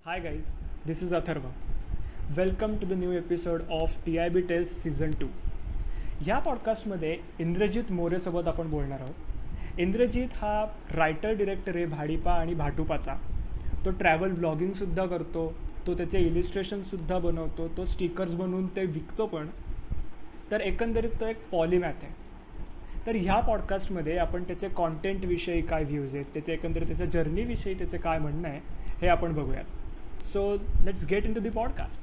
Hi guys, this is Atharva. Welcome to the new episode of TIB Tales Season 2. ह्या पॉडकास्टमध्ये इंद्रजित मोरेसोबत आपण बोलणार आहोत. इंद्रजित हा रायटर डिरेक्टर आहे भाडीपा आणि भाटुपाचा. तो ट्रॅव्हल ब्लॉगिंगसुद्धा करतो, तो त्याचे इलिस्ट्रेशनसुद्धा बनवतो, तो स्टिकर्स बनवून ते विकतो पण. तर एकंदरीत तो एक पॉलिमॅथ आहे. तर ह्या पॉडकास्टमध्ये आपण त्याचे कॉन्टेंटविषयी काय व्ह्यूज आहेत, त्याचे एकंदरीत त्याच्या जर्नीविषयी त्याचे काय म्हणणं आहे हे आपण बघूयात. So let's get into the podcast.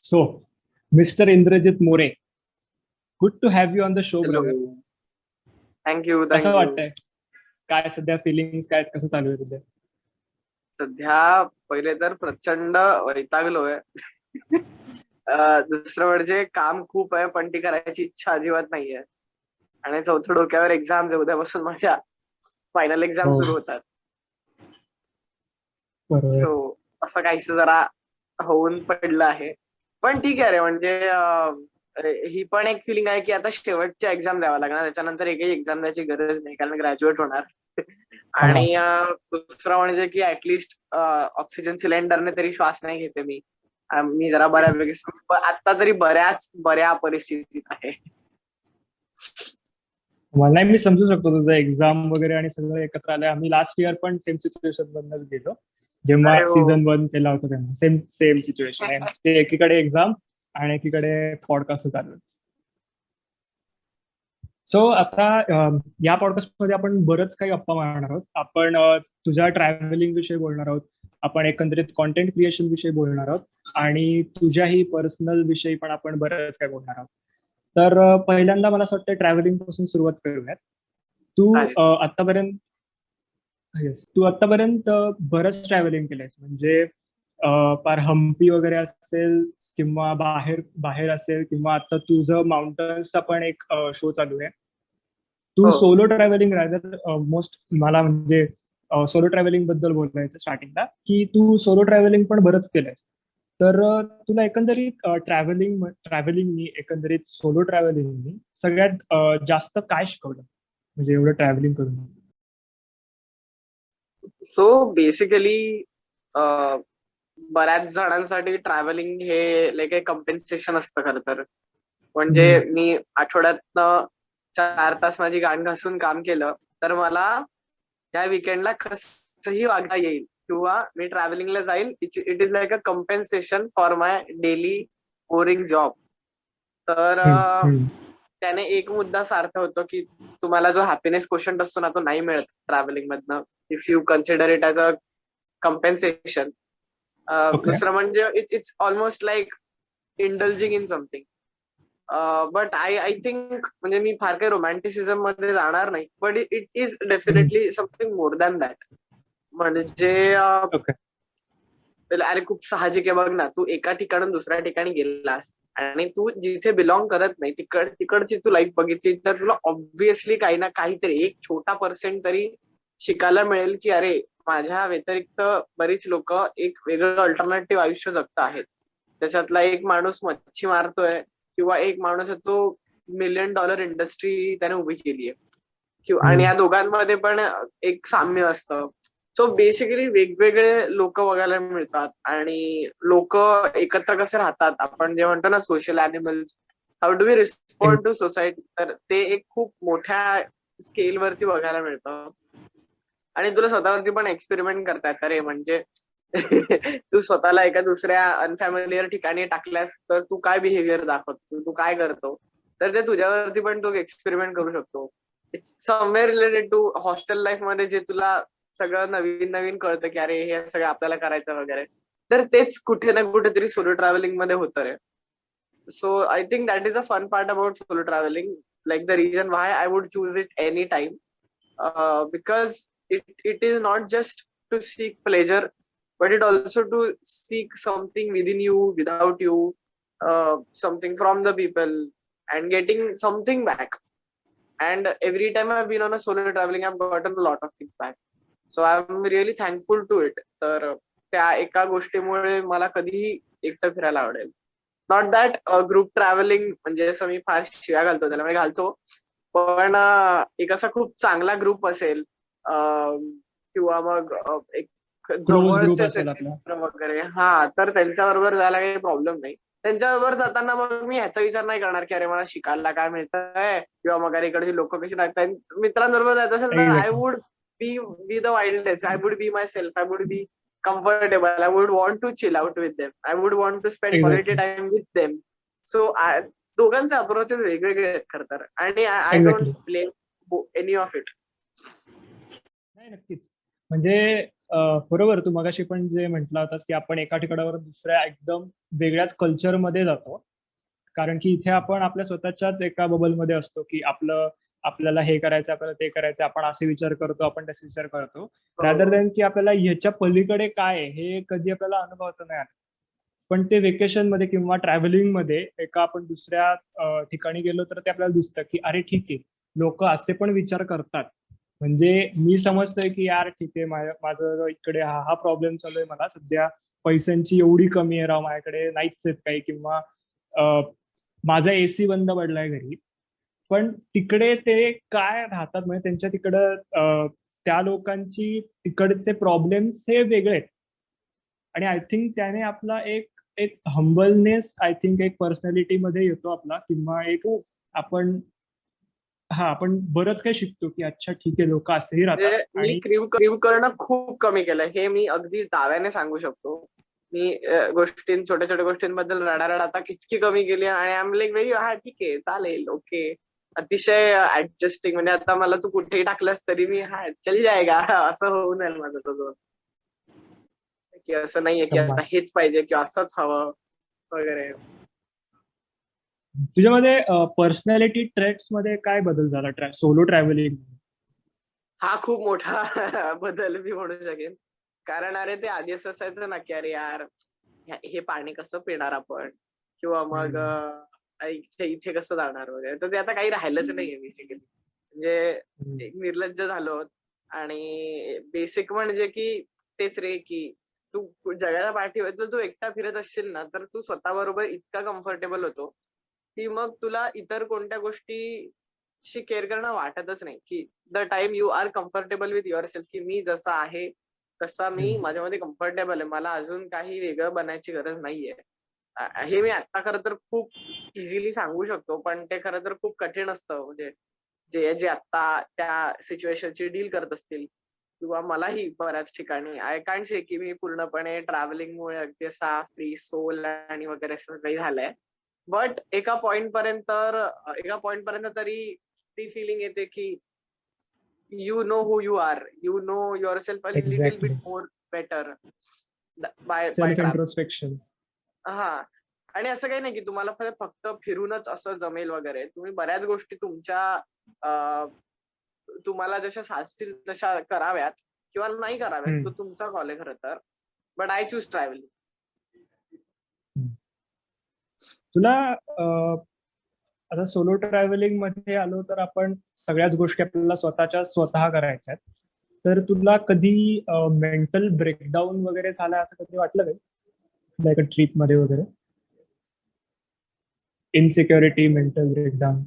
So, Mr. Indrajit More, good to have you on the show brother. Thank you. कसं वाटतंय? काय सध्या फिलिंग्स काय, कसं चालू आहे सध्या? सध्या पहिले तर प्रचंड वैतागलोय. दुसरं म्हणजे काम खूप आहे पण ती करायची इच्छा अजिबात नाहीये. आणि चौथं डोक्यावर एक्झाम आहे. उद्यापासून माझ्या फायनल एक्झाम सुरू होतात. सो असं काहीच जरा होऊन पडलं आहे. पण ठीक आहे रे, म्हणजे ही पण एक फिलिंग आहे की आता शेवटची एक्झाम द्यावा लागणार, त्याच्यानंतर एकही एक्झाम द्यायची गरज नाही कारण ग्रॅज्युएट होणार. आणि दुसरं म्हणजे की ऍटलिस्ट ऑक्सिजन सिलेंडरने तरी श्वास नाही घेते मी जरा बऱ्यापैकी आता तरी बऱ्या परिस्थितीत आहे. मला मी समजू शकतो तुझं एक्झाम वगैरे आणि सगळं एकत्र आलंय. आम्ही लास्ट इयर पण सेम सिच्युएशन मधनच गेलो जेव्हा सीझन 1 केला होता तेव्हा सेम सिच्युएशन आहे. एकीकडे एक्झाम आणि एकीकडे पॉडकास्ट चालू. सो आता या पॉडकास्टमध्ये आपण बरंच काही गप्पा मारणार आहोत. आपण तुझ्या ट्रॅव्हलिंग विषयी बोलणार आहोत, आपण एकंदरीत कॉन्टेंट क्रिएशन विषयी बोलणार आहोत आणि तुझ्याही पर्सनल विषयी पण आपण बरंच काही बोलणार आहोत. तर पहिल्यांदा मला असं वाटतं ट्रॅव्हलिंग पासून सुरुवात करूयात. तू आतापर्यंत बरंच ट्रॅव्हलिंग केलंयस, म्हणजे पार हम्पी वगैरे असेल किंवा बाहेर असेल किंवा आता तुझं माउंटन्सचा पण एक शो चालू आहे. तू सोलो ट्रॅव्हलिंग मोस्ट मला म्हणजे सोलो ट्रॅव्हलिंग बद्दल बोलायचं स्टार्टिंगला की तू सोलो ट्रॅव्हलिंग पण बरंच केलंय. तर तुला एकंदरीत ट्रॅव्हलिंगनी एकंदरीत सोलो ट्रॅव्हलिंगनी सगळ्यात जास्त काय शिकवलं, म्हणजे एवढं ट्रॅव्हलिंग करून? सो बेसिकली बऱ्याच जणांसाठी ट्रॅव्हलिंग हे लाईक एक कम्पेन्सेशन असतं खरं तर. म्हणजे मी आठवड्यातनं 4 तास माझी गाण घासून काम केलं तर मला त्या विकेंडला कसंही वागता येईल किंवा मी ट्रॅव्हलिंगला जाईल. It is like a compensation for my daily boring job. तर त्याने एक मुद्दा सार्थ होतो की तुम्हाला जो हॅपीनेस क्वोशंट असतो ना तो नाही मिळत ट्रॅव्हलिंग मधनं, if you consider it as a compensation. दुसरं म्हणजे it's almost like indulging in something. But I think म्हणजे मी फार काही रोमॅन्टिसिझम मध्ये जाणार नाही, but it is definitely something more than that. म्हणजे अरे खूप साहजिक आहे बघ ना, तू एका ठिकाणून दुसऱ्या ठिकाणी गेलास आणि तू जिथे बिलॉंग करत नाही तिकडची तू लाईफ बघितली तर तुला ऑब्व्हियसली काही ना काहीतरी एक छोटा पर्सेंट तरी शिकायला मिळेल की अरे माझ्या व्यतिरिक्त बरीच लोक एक वेगळं अल्टरनेटिव्ह आयुष्य जगत आहेत. त्याच्यातला एक माणूस मच्छी मारतोय किंवा एक माणूस आहे तो $1 मिलियन इंडस्ट्री त्याने उभी केली आहे. आणि या दोघांमध्ये पण एक साम्य असतं. सो बेसिकली वेगवेगळे लोक बघायला मिळतात आणि लोक एकत्र कसे राहतात, आपण जे म्हणतो ना social animals, how do we respond to society, तर ते एक खूप मोठ्या स्केलवरती बघायला मिळतं. आणि तुला स्वतःवरती पण एक्सपेरिमेंट करता येतं रे. म्हणजे तू स्वतःला एका दुसऱ्या अनफॅमिलियर ठिकाणी टाकल्यास तर तू काय बिहेवियर दाखवतो, तू काय करतो, तर ते तुझ्यावरती पण तू एक्सपेरिमेंट करू शकतो. It's somewhere related to hostel life मध्ये जे तुला सगळं नवीन नवीन कळतं की अरे हे सगळं आपल्याला करायचं वगैरे, तर तेच कुठे ना कुठेतरी सोलो ट्रॅव्हलिंग मध्ये होतं रे. So I think that is a fun part about solo travelling, like the reason why I would choose it any time, because it is not just to seek pleasure, but it also to seek something within you, without you. something from the people and getting something back. And every time I've been on a solo traveling, I've gotten a lot of things back. So I'm really thankful to it. तर त्या एका गोष्टीमुळे मला कधीही एकटं फिरायला आवडेल. Not that group travelling म्हणजे असं मी फार शिव्या घालतो त्याला, मी घालतो. पण एक असा खूप चांगला ग्रुप असेल किंवा मग एक क्लोज ग्रुप जवळचेच असेल आपला. मित्र वगैरे, हा, तर त्यांच्याबरोबर जायला काही प्रॉब्लेम नाही. त्यांच्याबरोबर जाताना मग मी ह्याचा विचार नाही करणार की अरे मला शिकायला काय मिळतंय किंवा मग अरे इकडची लोक कशी लागतात. मित्रांबरोबर जायचं असेल तर I Exactly. Would be the wildness. I would be myself. I would be comfortable. I would want to chill out with them. I would want to spend quality Exactly. time with them. So दोघांचे approaches वेगवेगळे आहेत खरं तर, आणि I don't Exactly. Blame any of it. नाही, नक्कीच. म्हणजे बरोबर, तू मगाशी पण जे म्हटलं होतास की आपण एका ठिकाणावर दुसऱ्या एकदम वेगळ्याच कल्चरमध्ये जातो. कारण की इथे आपण आपल्या स्वतःच्याच एका बबलमध्ये असतो की आपल्याला हे करायचं, आपल्याला ते करायचं, आपण असे विचार करतो, आपण तसे विचार करतो, रादर दॅन की आपल्याला ह्याच्या पलीकडे काय आहे हे कधी आपल्याला अनुभवता नाही आलं. पण ते वेकेशन मध्ये किंवा ट्रॅव्हलिंग मध्ये एका आपण दुसऱ्या ठिकाणी गेलो तर ते आपल्याला दिसतं की अरे ठीक आहे, लोक असे पण विचार करतात. म्हणजे मी समजतोय की यार ठीक आहे, माझं इकडे हा प्रॉब्लेम चालू आहे, मला सध्या पैशांची एवढी कमी आहे, राव माझ्याकडे नाहीच आहेत काही, किंवा माझा एसी बंद पडलाय घरी. पण तिकडे ते काय राहतात म्हणजे त्यांच्या तिकडं त्या लोकांची तिकडचे प्रॉब्लेम्स हे वेगळे आहेत. आणि आय थिंक त्याने आपला एक एक हंबलनेस आय थिंक एक पर्सनॅलिटी मध्ये येतो आपला, किंवा एक आपण आपण बरंच काही शिकतो की अच्छा ठीक आहे, लोक असेही राहतात. म्हणजे मी आणि क्रिव करणं खूप कमी केलं, हे मी अगदी दाव्याने सांगू शकतो. मी छोट्या छोट्या गोष्टींबद्दल रडारड आता कितकी कमी केली, आणि आय एम लाईक व्हेरी, हा ठीक आहे, चालेल, ओके. अतिशय ऍडजस्टिंग, म्हणजे आता मला तू कुठेही टाकलंस तरी मी हा चल जाएगा असं होऊ नये माझं तसं. की असं नाहीये की आता हेच पाहिजे किंवा असंच हवं वगैरे. तुझ्यामध्ये पर्सनॅलिटी ट्रेट्स मध्ये काय बदल झाला सोलो ट्रॅव्हलिंग? हा खूप मोठा बदल मी म्हणू शकेन. कारण अरे ते आधी असं असायचं ना की अरे यार हे पाणी कसं पिणार आपण, किंवा मग इथे इथे कसं जाणार वगैरे, तर ते आता काही राहिलंच नाहीये बेसिकली. म्हणजे एक निर्लज्ज झालो. आणि बेसिक म्हणजे की तेच रे, की तू जगाला पाठीवर तू एकटा फिरत असशील ना, तर तू स्वतःबरोबर इतका कम्फर्टेबल होतो की मग तुला इतर कोणत्या गोष्टीशी केअर करणं वाटतच नाही. की the time you are comfortable with yourself, की मी जसा आहे तसा मी माझ्यामध्ये कम्फर्टेबल आहे, मला अजून काही वेगळं बनायची गरज नाहीये. हे मी आता खरं तर खूप इझिली सांगू शकतो, पण ते खरं तर खूप कठीण असतं. म्हणजे जे जे आता त्या सिच्युएशनची डील करत असतील, किंवा मलाही बऱ्याच ठिकाणी आय कांट से की मी पूर्णपणे ट्रॅव्हलिंगमुळे अगदी असा फ्री सोल आणि वगैरे असं काही झालंय. बट एका पॉइंट पर्यंत तरी ती फिलिंग येते की you know who you are, you know yourself a little bit exactly. more better by self travel. Introspection. हा. आणि असं काही नाही की तुम्हाला फक्त फिरूनच असं जमेल वगैरे. तुम्ही बऱ्याच गोष्टी तुमच्या तुम्हाला जशा साधतील तशा कराव्यात किंवा नाही कराव्यात, तो तुमचा कॉल आहे खरं तर. But I choose travelling. तुला आता सोलो ट्रॅव्हलिंग मध्ये आलो तर आपण सगळ्याच गोष्टी आपल्याला स्वतः करायच्या आहेत. तर तुला कधी मेंटल ब्रेकडाऊन वगैरे झाला असं कधी वाटलं काय, लाईक अ ट्रिप मध्ये वगैरे? Insecurity, mental breakdown.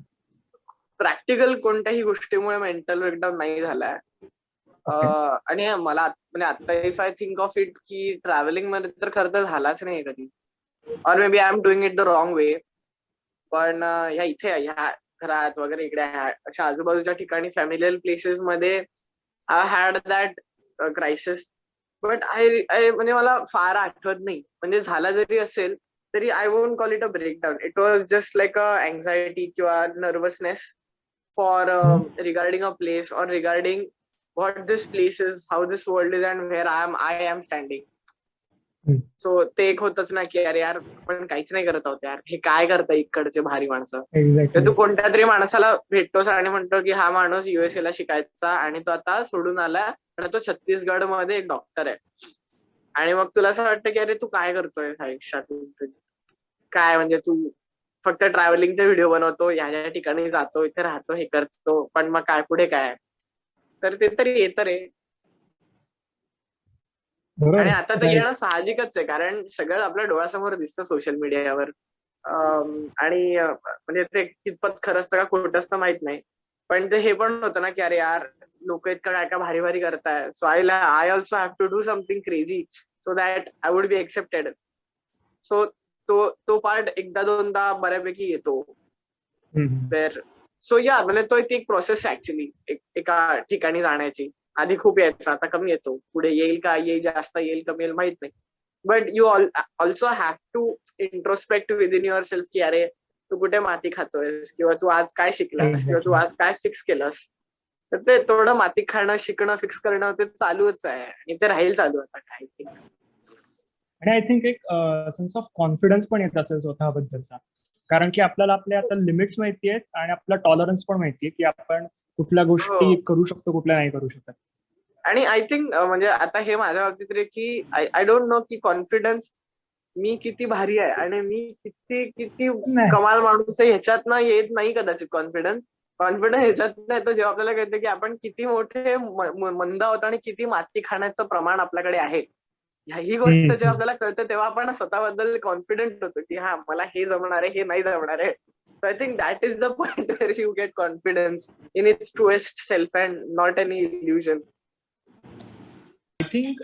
प्रॅक्टिकल कोणत्याही गोष्टीमुळे मेंटल ब्रेकडाऊन नाही झालाय. आणि मला म्हणजे आता if I think of it की ट्रॅव्हलिंग मध्ये तर खरं तर झालाच नाही कधी. Or maybe I am doing it the wrong way. पण ह्या इथे ह्या घरात वगैरे इकडे अशा आजूबाजूच्या ठिकाणी फॅमिलियल प्लेसेस मध्ये I had that crisis. But I म्हणजे मला फार आठवत नाही. म्हणजे झाला जरी असेल तरी I won't call it a breakdown. It was just like a anxiety किंवा nervousness for regarding a place or regarding what this place is, how this world is, and where I am standing. So ते एक होतच ना की अरे यार आपण काहीच नाही करत आहोत यार, हे काय करता इकडचे भारी माणसं. एक्झॅक्टली. तू कोणत्या तरी माणसाला भेटतोस आणि म्हणतो की हा माणूस युएसए ला शिकायचा आणि तो आता सोडून आला आणि तो छत्तीसगड मध्ये एक डॉक्टर आहे. आणि मग तुला असं वाटतं की अरे तू काय करतोय आयुष्यात, काय म्हणजे तू फक्त ट्रॅव्हलिंगचे व्हिडिओ बनवतो, ह्या ठिकाणी जातो, इथे राहतो, हे करतो, पण मग काय पुढे काय? तर ते तरी येतं रे. आणि बरोबर. आता तर राईट. येणं साहजिकच आहे, कारण सगळं आपल्या डोळ्यासमोर दिसतं सोशल मीडियावर. आणि म्हणजे ते कितपत खरं असतं का खोटं असतं माहित नाही. पण ते हे पण होतं ना, की अरे यार लोक इतकं काय काय भारी भारी करताय. So I also have to do something crazy so that I would be accepted. So तो तो पार्ट एकदा दोनदा बऱ्यापैकी येतो. तर सो या म्हणजे तो ती एक प्रोसेस आहे ऍक्च्युली एका ठिकाणी जाण्याची. आधी खूप यायचा, आता कमी येतो. पुढे येईल का, येईल जास्त येईल कमी येईल माहित नाही. But you also have to introspect within yourself की अरे तू कुठे माती खातोयस, किंवा तू आज काय शिकलास, किंवा तू एक्झॅक्टली. आज काय फिक्स केलंस. तर ते थोडं माती खाणं, शिकणं, फिक्स करणं ते चालूच आहे आणि ते राहील चालू आता आय थिंक. आणि आय थिंक एक सेन्स ऑफ कॉन्फिडन्स पण येत असेल स्वतःबद्दलचा. कारण की आपल्याला आपले आता लिमिट्स माहिती आहेत आणि आपला टॉलरन्स पण माहितीये की आपण कुठल्या हो. गोष्टी करू शकतो, कुठल्या नाही करू शकत. आणि आय थिंक म्हणजे आता हे माझ्या बाबतीत रे की आय डोंट नो की कॉन्फिडन्स मी किती भारी आहे आणि मी किती किती नाही. कमाल माणूस आहे ह्याच्यातनं येत नाही कदाचित कॉन्फिडन्स. कॉन्फिडन्स ह्याच्यातनं येतो जेव्हा आपल्याला कळतं की आपण किती मोठे मंद आहोत आणि किती माती खाण्याचं प्रमाण आपल्याकडे आहे. ही गोष्ट जेव्हा हम्म. आपल्याला कळते तेव्हा आपण स्वतःबद्दल कॉन्फिडंट होतो की हा मला हे जमणार आहे, हे नाही जमणार आहे. So I think that is the point where you get confidence in its truest self and not any illusion. I think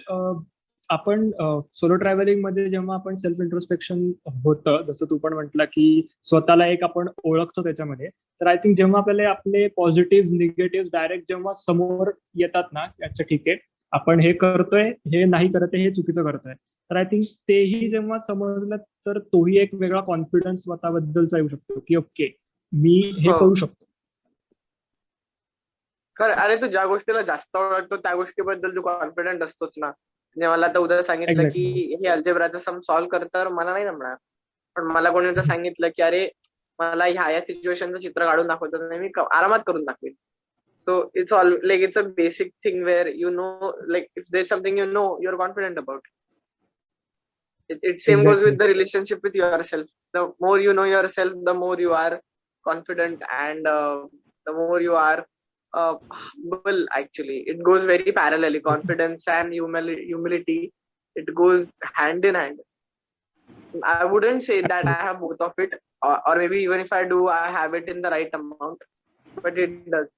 आपण सोलो ट्रॅव्हलिंग मध्ये जेव्हा आपण सेल्फ इंट्रोस्पेक्शन होतं, जसं तू पण म्हटलं की स्वतःला एक आपण ओळखतो त्याच्यामध्ये. तर आय थिंक जेव्हा आपल्याला आपले पॉझिटिव्ह निगेटिव्ह डायरेक्ट जेव्हा समोर येतात ना, अच्छा ठीक आहे आपण हे करतोय, हे नाही करत आहे, हे चुकीचं करतोय. तर आय थिंक तेही जेव्हा समजलं तर तोही एक वेगळा कॉन्फिडन्स स्वतःबद्दलचा येऊ शकतो की ओके मी हे हो. करू शकतो. अरे तू ज्या गोष्टीला जास्त ओळखतो त्या गोष्टीबद्दल तू कॉन्फिडंट असतोच ना. म्हणजे मला आता उद्या सांगितलं की एक्झॅक्टली. हे अल्जेब्राचं सम सॉल्व्ह कर, तर मला नाही जमणार. पण मला कोणी जर सांगितलं की अरे मला ह्या सिच्युएशनचं चित्र काढून दाखवतं, नाही मी आरामात करून दाखवेन. So it's all like it's a basic thing where you know like if there something you know you are confident about. It same goes with exactly. the relationship with yourself. The more you know yourself, the more you are confident, and the more you are humble. Actually, it goes very parallelly. Confidence and humility, it goes hand in hand. I wouldn't say that I have both of it, or maybe even if I do, I have it in the right amount. But it does.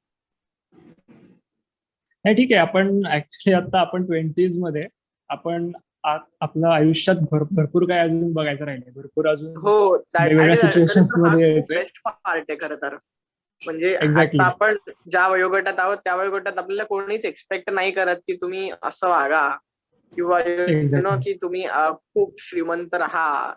नाही ठीक आहे. आपण actually आता आपण 20s मध्ये आपण आपलं आयुष्यात भरपूर काय अजून बघायचं राहिलंय, भरपूर अजून हो, वेगवेगळ्या आणि तरी सिच्युएशन्स पण हा मध्ये खूप यायचंय. बेस्ट पार्ट आहे खरं तर. म्हणजे आता एक्झॅक्टली. आपण ज्या वयोगटात आहोत त्या वयोगटात आपल्याला कोणीच एक्सपेक्ट नाही करत की तुम्ही असं वागा, किंवा यु नो एक्झॅक्टली. की तुम्ही खूप श्रीमंत राहा.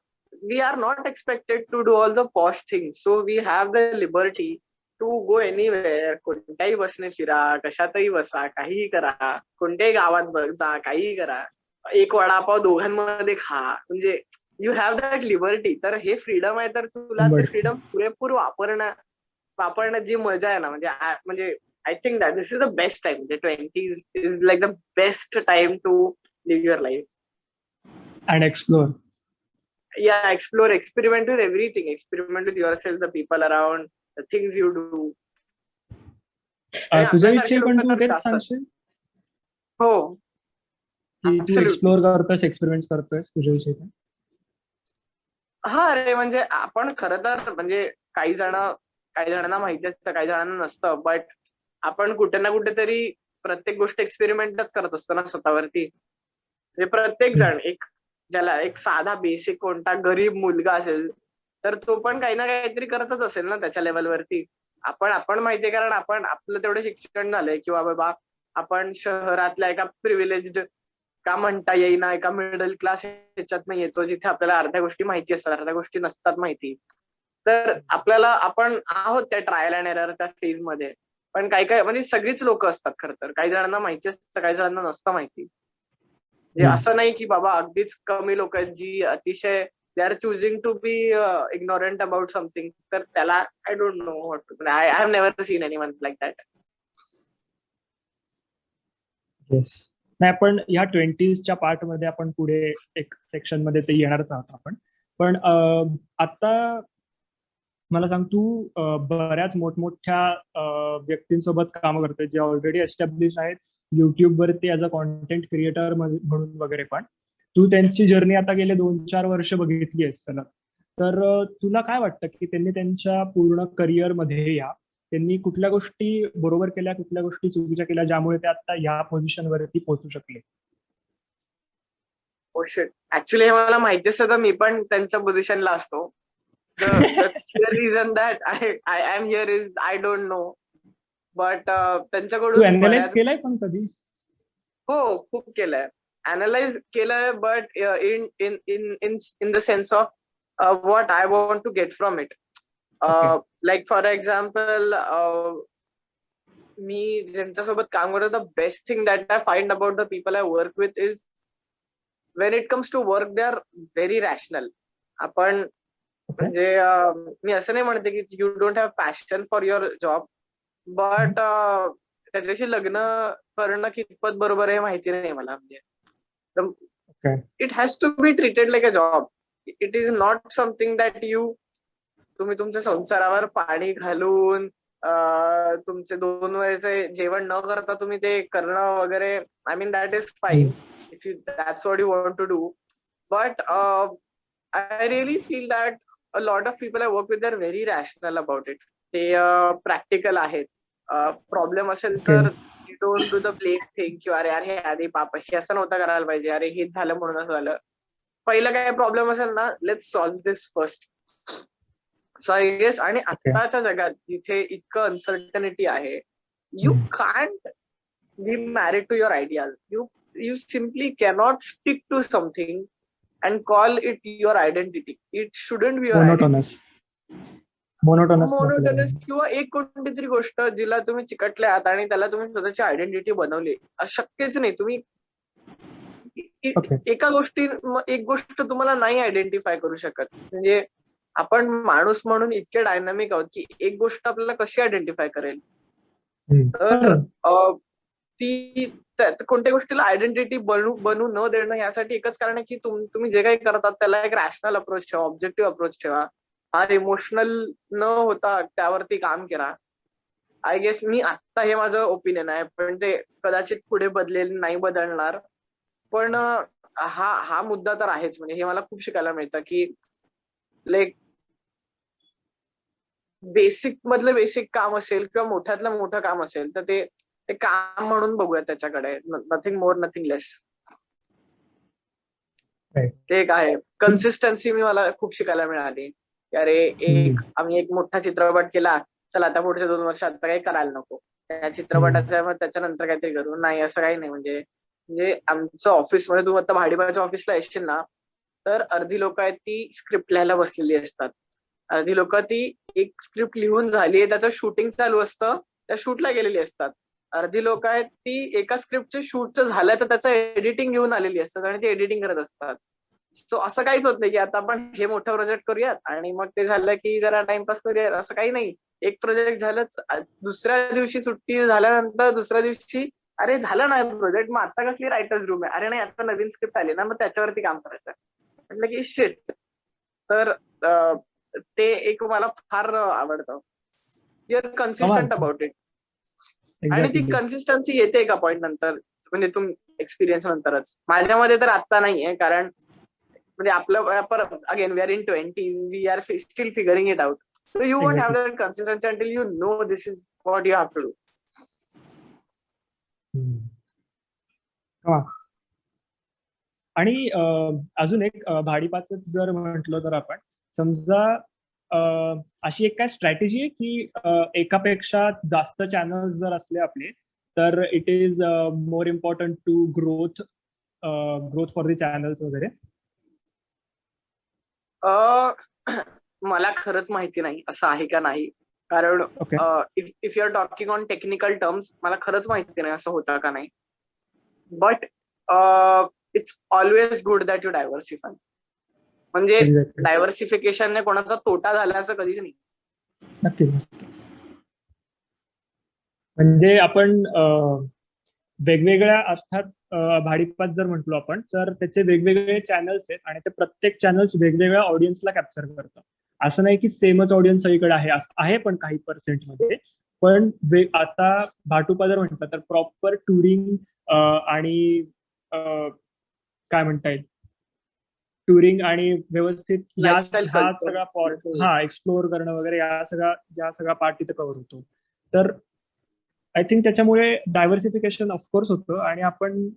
We are not expected to do all the posh thing. So we have the liberty to go anywhere. कोणत्याही बसने फिरा, कशातही बसा, काहीही करा, कोणत्याही गावात जा, काहीही करा. एक वडापाव दोघांमध्ये खा, म्हणजे यू हॅव दॅट लिबर्टी. तर हे फ्रीडम आहे, तर तुला ते फ्रीडम पुरेपूर वापरण्यात जी मजा आहे ना, म्हणजे I think that this is the best time. म्हणजे 20s is like the best time to live your life. And explore. Yeah, explore, experiment with everything, experiment with yourself, the people around, the things you do. आणि तुझ्याविषयी आपल्यासारखे लोक पण तू करत तेच असतात. सांगशील हो, की तू ऍब्सोल्युटली. एक्सप्लोर करतोयस, एक्सपेरिमेंट करतोयस तुझ्याविषयी पण? हा अरे म्हणजे आपण खरं तर म्हणजे काही जणांना माहिती असतं, काही जणांना नसतं. बट आपण कुठे ना कुठेतरी प्रत्येक गोष्ट एक्सपेरिमेंटच करत असतो ना स्वतःवरती. म्हणजे प्रत्येक हम्म. जण ज्याला एक साधा बेसिक कोणता गरीब मुलगा असेल, तर तो पण काही ना काहीतरी करतच असेल ना त्याच्या लेवलवरती. आपण माहितीये, कारण आपण आपलं तेवढं शिक्षण झालंय किंवा बाबा आपण शहरातल्या एका प्रिव्हिलेज्ड का म्हणता येईना एका मिडल क्लास ह्याच्यात येतो, जिथे आपल्याला अर्ध्या गोष्टी माहिती असतात, अर्ध्या गोष्टी नसतात माहिती. तर आपण आहोत त्या ट्रायल अँड एररच्या फेज मध्ये. पण काही म्हणजे सगळीच लोक असतात खरं तर. काही जणांना माहिती असतं, काही जणांना नसतं माहिती. म्हणजे हम्म. असं नाही की बाबा अगदीच कमी लोक आहेत जी अतिशय they are choosing to be ignorant about something. तर त्याला I don't know what to. I have never seen anyone like that. Yes. नाही, पण ह्या 20sच्या पार्ट मध्ये आपण पुढे एक सेक्शन मध्ये ते येणारच आहोत आपण. पण आता मला सांग, तू बऱ्याच मोठमोठ्या व्यक्तींसोबत काम करतोय जे ऑलरेडी एस्टॅब्लिश आहेत युट्यूबवरती ॲज अ कॉन्टेंट क्रिएटर म्हणून वगैरे. पण तू त्यांची जर्नी आता गेले 2-4 वर्ष बघितली आहेस सलग. तर तुला काय वाटतं की त्यांनी त्यांच्या पूर्ण करिअरमध्ये त्यांनी कुठल्या गोष्टी बरोबर केल्या, कुठल्या गोष्टी चुकीच्या केल्या, ज्यामुळे ते आता ह्या पोझिशनवरती पोहोचू शकले? ओ शिट, ऍक्च्युली हे मला माहिती असतं तर मी पण त्यांच्या पोझिशनला असतो. The clear reason that I am here is I don't know. But तू त्यांच्याकडून अनालाइज बऱ्याच, केलाय पण कधी? हो खूप केलंय, अनालाइज केलंय, but in in in in in the sense of what I want to get from it. Okay. Like for example, मी ज्यांच्यासोबत काम करतो, the best thing that I find about the people I work with is when it comes to work they are very rational. आपण okay. म्हणजे मी असं नाही म्हणते की you don't have passion for your job, but त्याच्याशी लग्न करणं कितपत बरोबर आहे माहिती नाही मला. म्हणजे it has to be treated like a job. It is not something that तुम्ही तुमच्या संसारावर पाणी घालून तुमचे 2 वेळचे जेवण न करता तुम्ही ते करणं वगैरे. I mean that is fine if you that's what you want to do. But I really feel that a lot of people I work with are very rational about it. ते प्रॅक्टिकल आहेत. Problem असेल okay. तर don't do the blame thing की अरे यार हे आधी पाप हे असं नव्हतं करायला पाहिजे, अरे हेच झालं म्हणून असं झालं. पहिलं काय प्रॉब्लेम असेल ना, let's solve this first. So I guess, आणि ओके. आत्ताच्या जगात जिथे इतकं अनसर्टनिटी आहे, you can't be married to your ideas. You simply cannot stick to something and call it your identity. It shouldn't be your identity. Monotonous नसलं monotonous पाहिजे. किंवा एक कोणती तरी गोष्ट जिला तुम्ही चिकटले आहात आणि त्याला तुम्ही स्वतःची आयडेंटिटी बनवली, शक्यच नाही. तुम्ही ओके. एक गोष्ट तुम्हाला नाही आयडेंटिफाय करू शकत. म्हणजे आपण माणूस म्हणून इतके डायनामिक आहोत की एक गोष्ट आपल्याला कशी आयडेंटिफाय करेल. तर ती कोणत्या गोष्टीला आयडेंटिटी बनू न देणं यासाठी एकच कारण आहे की तुम्ही जे काही करतात त्याला एक रॅशनल अप्रोच ठेवा, ऑब्जेक्टिव्ह अप्रोच ठेवा. हा इमोशनल न होता त्यावरती काम करा. आय गेस मी आत्ता हे माझं ओपिनियन आहे, पण ते कदाचित पुढे बदलेल, नाही बदलणार. पण हा मुद्दा तर आहेच. म्हणजे हे मला खूप शिकायला मिळतं की लाईक बेसिक मधलं बेसिक काम असेल किंवा मोठ्यातलं मोठं काम असेल तर ते काम म्हणून बघूया त्याच्याकडे, नथिंग मोर नथिंग लेस. ते एक आहे कन्सिस्टन्सी. मला खूप शिकायला मिळाली की अरे आम्ही एक मोठा चित्रपट केला, चला आता पुढच्या 2 वर्ष आता काही करायला नको, त्या चित्रपटाच्या त्याच्यानंतर काहीतरी करू. नाही, असं काही नाही. म्हणजे आमचं ऑफिसमध्ये, तू आता भाडीपाच्या ऑफिसला येशील ना, तर अर्धी लोक आहेत ती स्क्रिप्ट लिहायला बसलेली असतात. अर्धी लोक ती एक स्क्रिप्ट लिहून झाली आहे, त्याचं शूटिंग चालू असतं, त्या शूटला गेलेली असतात. अर्धी लोक आहेत ती एका स्क्रिप्टचं शूटचं झालं तर त्याचं एडिटिंग घेऊन आलेली असतात आणि ती एडिटिंग करत असतात. सो असं काहीच होत नाही की आता आपण हे मोठं प्रोजेक्ट करूयात आणि मग ते झालं की जरा टाइमपास करूयात, असं काही नाही. एक प्रोजेक्ट झालंच, दुसऱ्या दिवशी सुट्टी झाल्यानंतर दुसऱ्या दिवशी अरे झालं ना प्रोजेक्ट, मग आता कसली रायटर्स रूम आहे, अरे नाही आता नवीन स्क्रिप्ट आली ना, मग त्याच्यावरती काम करायचं. म्हटलं की शिट. तर ते एक मला फार आवडतं. You are consistent about it. आणि ती कन्सिस्टन्सी येते एका पॉइंट नंतर, म्हणजे एक्सपिरियन्स नंतरच. माझ्यामध्ये तर आता नाहीये, कारण म्हणजे आपलं again we are in 20s, we are still figuring it out. So you won't have that consistency until you know this is what you have to do. आणि अजून एक भाडीपाचच जर म्हटलं तर आपण समजा अशी एक काय स्ट्रॅटेजी आहे की एकापेक्षा जास्त चॅनल्स जर असले आपले तर it is more important to growth for the channels वगैरे. मला खरंच माहिती नाही असं आहे का नाही, कारण if you are talking on technical terms मला खरंच माहिती नाही असं होतं का नाही. But it's always good that you diversify. म्हणजे डायव्हर्सिफिकेशनने कोणाचा तोटा झाला असं कधीच नाही. नक्की. म्हणजे आपण वेगवेगळ्या अर्थात भाडीपात जर म्हटलो आपण, तर त्याचे वेगवेगळे चॅनल्स आहेत आणि ते प्रत्येक चॅनल्स वेगवेगळ्या ऑडियन्सला कॅप्चर करतं. असं नाही की सेमच ऑडियन्स सगळीकडे आहे, असं आहे पण काही पर्सेंटमध्ये. पण आता भाटुपा जर म्हटलं तर प्रॉपर टुरिंग आणि काय म्हणता येईल, टुरिंग आणि व्यवस्थित लाईफस्टाईल हा कल्चर. सगळा एक्सप्लोर करणं वगैरे या सगळा पार्ट तिथे कव्हर होतो. तर आय थिंक त्याच्यामुळे डायव्हर्सिफिकेशन ऑफकोर्स होतं. आणि आपण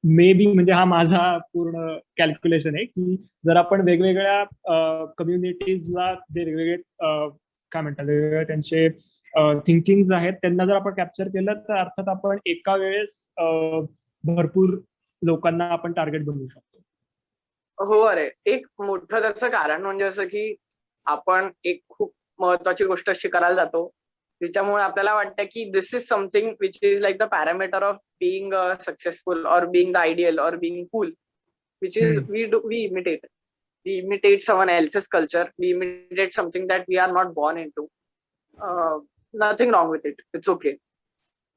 मे बी, म्हणजे हा माझा पूर्ण कॅल्क्युलेशन आहे, की जर आपण वेगवेगळ्या कम्युनिटीजला जे वेगवेगळे काय म्हणतात, वेगवेगळे त्यांचे थिंकिंग आहेत त्यांना जर आपण कॅप्चर केलं, तर अर्थात आपण एका वेळेस भरपूर लोकांना आपण टार्गेट बनवू शकतो. हो अरे, एक मोठं त्याचं कारण म्हणजे असं की आपण एक खूप महत्वाची गोष्ट अशी करायला जातो, तिच्यामुळे आपल्याला वाटतं की this is something which is like the parameter of being successful or being the ideal or being cool, which is we imitate. We imitate someone else's culture. We imitate something that we are not born into. Nothing wrong with it. It's okay.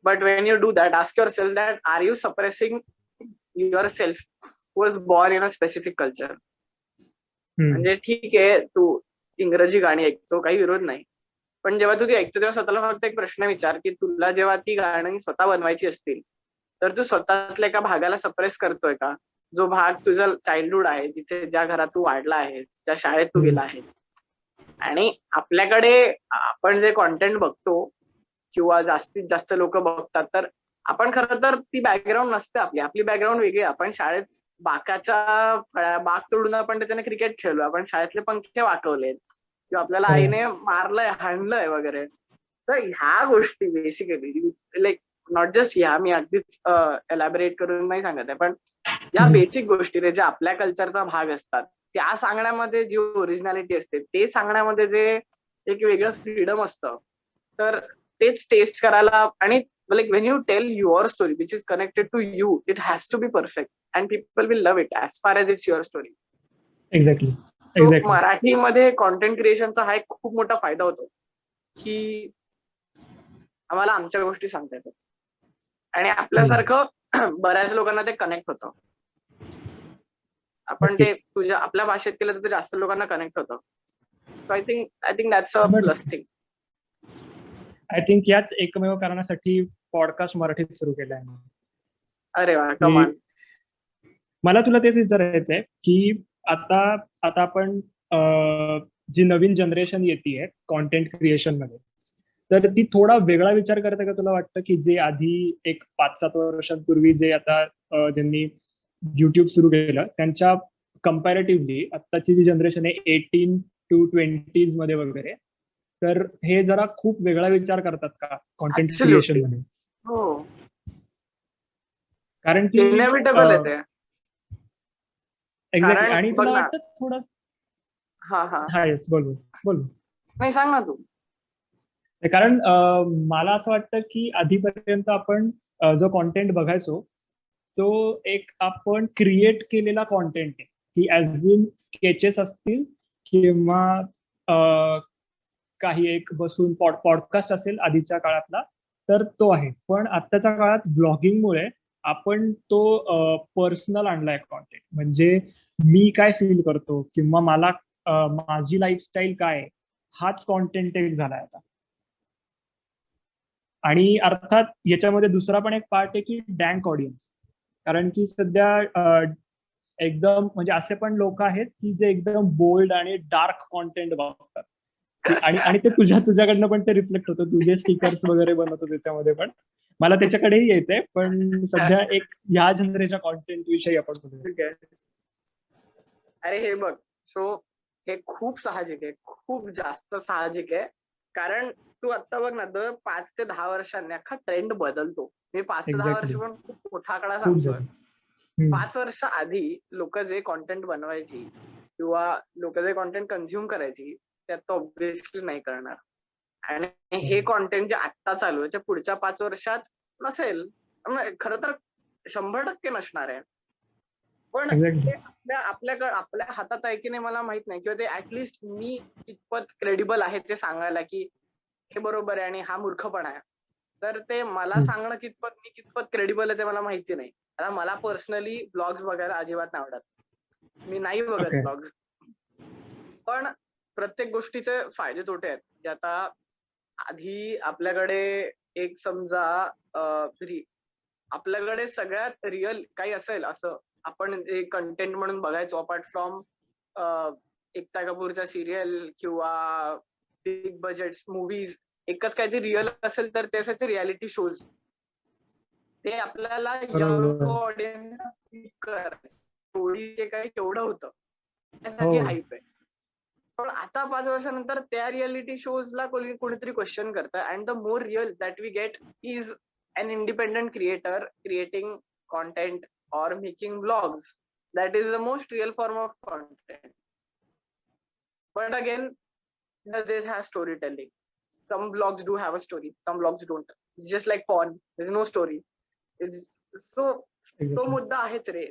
But when you do that, ask yourself that are you suppressing yourself who was born in a specific culture? म्हणजे ठीक आहे, तू इंग्रजी गाणी ऐकतो, काही विरोध नाही. पण जेव्हा तू ती ऐकतो तेव्हा स्वतःला फक्त एक प्रश्न विचार, की तुला जेव्हा ती गाणी स्वतः बनवायची असतील, तर तू स्वतःतल्या एका भागाला सप्रेस करतोय का? जो भाग तुझा चाइल्डहुड आहे, जिथे ज्या घरात तू वाढला आहेस, ज्या शाळेत तू गेला आहेस. आणि आपल्याकडे आपण जे कॉन्टेंट बघतो किंवा जास्तीत जास्त लोक बघतात, तर आपण खरं तर ती बॅकग्राऊंड नसते आपली बॅकग्राऊंड वेगळी. आपण शाळेत बाग तोडून आपण त्याच्याने क्रिकेट खेळलो, आपण शाळेतले पंखे वाकवलेत किंवा आपल्याला आईने मारलंय, हाणलंय वगैरे. तर ह्या गोष्टी बेसिकली लाईक नॉट जस्ट ह्या, मी अगदीच एलॅबरेट करून नाही सांगत आहे, पण या बेसिक गोष्टी रे, ज्या आपल्या कल्चरचा भाग असतात, त्या सांगण्यामध्ये जी ओरिजिनॅलिटी असते, ते सांगण्यामध्ये जे एक वेगळं फ्रीडम असतं, तर तेच टेस्ट करायला. आणि like when you tell your story which is connected to you, it has to be perfect and people will love it as far as it's your story. Exactly. So मराठीमध्ये content क्रिएशनचा हा एक खूप मोठा फायदा होतो, की आम्हाला आमच्या गोष्टी सांगता येतात आणि आपल्यासारखं बऱ्याच लोकांना ते कनेक्ट होतं. आपण ते तुझ्या आपल्या भाषेत केलं तर ते जास्त लोकांना कनेक्ट होतं. So I think that's a plus thing. I think याच एकमेव कारणासाठी पॉडकास्ट मराठीत सुरू केला आहे. अरे वा, कमाल. मला तुला तेच विचारायचं आहे की आता आपण जी नवीन जनरेशन येते कॉन्टेंट क्रिएशन मध्ये, तर ती थोडा वेगळा विचार करते का? तुला वाटतं की जे आधी एक 5-7 वर्षांपूर्वी जे आता ज्यांनी युट्यूब सुरू केलं, त्यांच्या कम्पॅरेटिव्हली आत्ताची जी जनरेशन आहे 18 to 20s मध्ये वगैरे, तर हे जरा खूप वेगळा विचार करतात का कॉन्टेंट क्रिएशन मध्ये? हो, कारण की इनएव्हिटेबल आहे ते. एक्झॅक्टली. आणि तुला वाटतं थोडं येस, बोल नाही, सांग ना तू. कारण मला असं वाटतं की आधीपर्यंत आपण जो कॉन्टेंट बघायचो, तो एक आपण क्रिएट केलेला कॉन्टेंट आहे, की ऍज इन स्केचेस असतील किंवा काही एक बसून पॉडकास्ट असेल आधीच्या काळातला, तर तो आहे. पण आत्ताच्या काळात ब्लॉगिंगमुळे आपण तो पर्सनल आणलाय कॉन्टेंट. म्हणजे मी काय फील करतो किंवा मला माझी लाईफस्टाईल काय, हाच कॉन्टेंट एक झालाय आता. आणि अर्थात याच्यामध्ये दुसरा पण एक पार्ट आहे की डँक ऑडियन्स. कारण की सध्या एकदम म्हणजे असे पण लोक आहेत की जे एकदम बोल्ड आणि डार्क कॉन्टेंट बघतात, आणि ते तुझ्याकडनं पण ते रिफ्लेक्ट होतं. तुझे स्टिकर्स वगैरे बनवतो त्याच्यामध्ये पण. मला त्याच्याकडेही यायचंय, पण सध्या एक ह्या जनरेच्या कॉन्टेंट विषयी आपण बोलूया. अरे हे बघ, सो हे खूप साहजिक आहे, खूप जास्त साहजिक आहे. कारण तू आता बघ ना, दर 5 ते 10 वर्षांनी अख्खा ट्रेंड बदलतो. मी 5 ते 10 वर्ष पण खूप मोठा आकडा सांगतोय. 5 वर्ष आधी लोक जे कॉन्टेंट बनवायची किंवा लोक जे कॉन्टेंट कंझ्युम करायची, त्यात ऑब्व्हियसली नाही करणार. आणि हे कॉन्टेंट जे आता चालू आहे, पुढच्या 5 वर्षात नसेल. खरं तर 100% नसणार आहे. पण आपल्या हातात आहे की नाही मला माहित नाही, किंवा ते ऍटलिस्ट मी कितपत क्रेडिबल आहे ते सांगायला की हे बरोबर आहे आणि हा मूर्खपणा आहे. तर ते मला सांगणं मी कितपत क्रेडिबल आहे ते मला माहिती नाही. आता मला पर्सनली ब्लॉग्स बघायला अजिबात नाही आवडत. मी नाही बघत ओके. ब्लॉग्स. पण प्रत्येक गोष्टीचे फायदे तोटे आहेत. जे आता आधी आपल्याकडे एक समजा आपल्याकडे सगळ्यात रिअल काही असेल असं आपण एक कंटेंट म्हणून बघायचो अपार्ट फ्रॉम एकता कपूरच्या सिरियल किंवा बिग बजेट मूवीज. एकच काहीतरी रिअल असेल तर ते असायचे रियालिटी शोज. ते आपल्याला यंग बरोबर. ऑडियन्स स्टोरी काही केवढं होतं त्यासाठी हो. हाईप आहे. पण आता 5 वर्षानंतर त्या रियालिटी शोजला कोणीतरी क्वेश्चन करतं and the more real that we get is an independent creator creating content or making vlogs. That is the most real form of content. But again, this has storytelling. Some vlogs do have a story, some vlogs don't. It's just like porn. There's no story. It's so तो Exactly. मुद्दा आहेच रे.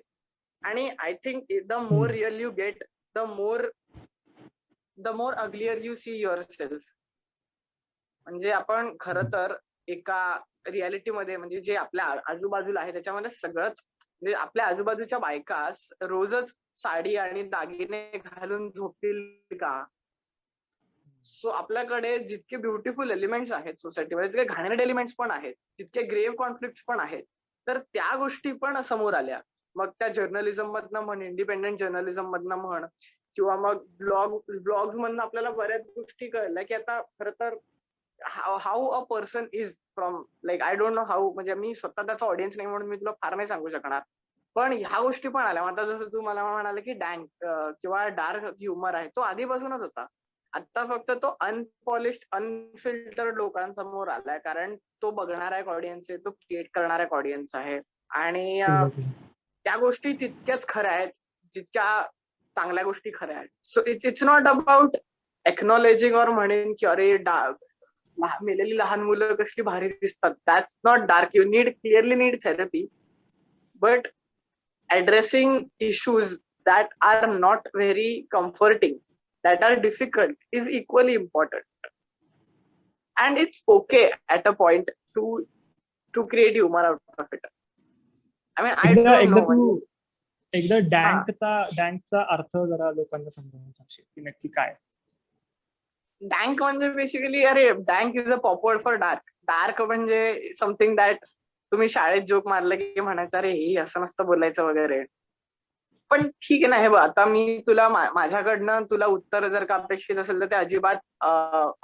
आणि I think the more real you get the more uglier you see yourself. म्हणजे आपण खरं तर एका रियालिटीमध्ये म्हणजे जे आपल्या आजूबाजूला आहे त्याच्यामध्ये सगळंच म्हणजे आपल्या आजूबाजूच्या बायका रोजच साडी आणि दागिने घालून झोपतील का? सो आपल्याकडे जितके ब्युटिफुल एलिमेंट्स आहेत सोसायटीमध्ये तितके घाणेरडे एलिमेंट्स पण आहेत, तितके ग्रेव्ह कॉन्फ्लिक्ट पण आहेत. तर त्या गोष्टी पण समोर आल्या. मग त्या जर्नलिझम मधनं म्हण, इंडिपेंडेंट जर्नलिझम मधनं म्हण किंवा मग ब्लॉग मधनं आपल्याला बऱ्याच गोष्टी कळल्या की आता खरं तर how a person is from like I don't know how. म्हणजे मी स्वतः त्याचा ऑडियन्स नाही म्हणून मी तुला फार नाही सांगू शकणार. पण ह्या गोष्टी पण आल्या. आता जसं तू मला म्हणाले की किंवा डार्क ह्युमर आहे तो आधीपासूनच होता. आता फक्त तो अनपॉलिश्ड अनफिल्टर्ड लोकांसमोर आलाय कारण तो बघणारा एक ऑडियन्स आहे, तो क्रिएट करणारा एक ऑडियन्स आहे. आणि त्या गोष्टी तितक्याच खऱ्या आहेत जितक्या चांगल्या गोष्टी खऱ्या आहेत. So it's not about acknowledging और म्हणेन की अरे मेलेली लहान मुलं कसली भारी दिसतात. That's not dark. You clearly need therapy. But addressing issues that are not very comforting, that are difficult is equally important. And it's okay at a point to create humor out of it. I mean, I don't know. एकदा डँकचा अर्थ जरा लोकांना समजावून सांगशील की नक्की काय? डँक म्हणजे बेसिकली अरे dank is a pop word for dark. Dark म्हणजे समथिंग दॅट तुम्ही शाळेत जोक मारलं की म्हणायचं अरे हे असं नसतं बोलायचं वगैरे. पण ठीक आहे ना. हे बघ आता मी तुला माझ्याकडनं तुला उत्तर जर का अपेक्षित असेल तर ते अजिबात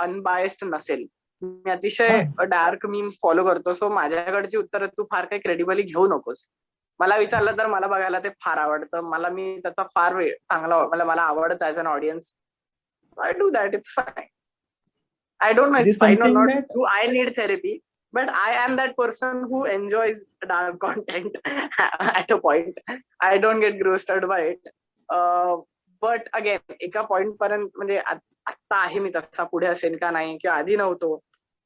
अनबायस्ड नसेल. मी अतिशय डार्क मीम्स फॉलो करतो. सो माझ्याकडची उत्तर तू फार काही क्रेडिबली घेऊ नकोस. मला विचारलं तर मला बघायला ते फार आवडतं. मी त्याचा फार चांगला मला आवडत as an audience. I do that. It's fine. I don't know it's fine or not. Do I need therapy? But I am that person who enjoys dark content at a point. I don't get grossed out by it. But again, एका point पर्यंत म्हणजे आता आहे मी तसा, पुढे असेल का नाही किंवा आधी नव्हतो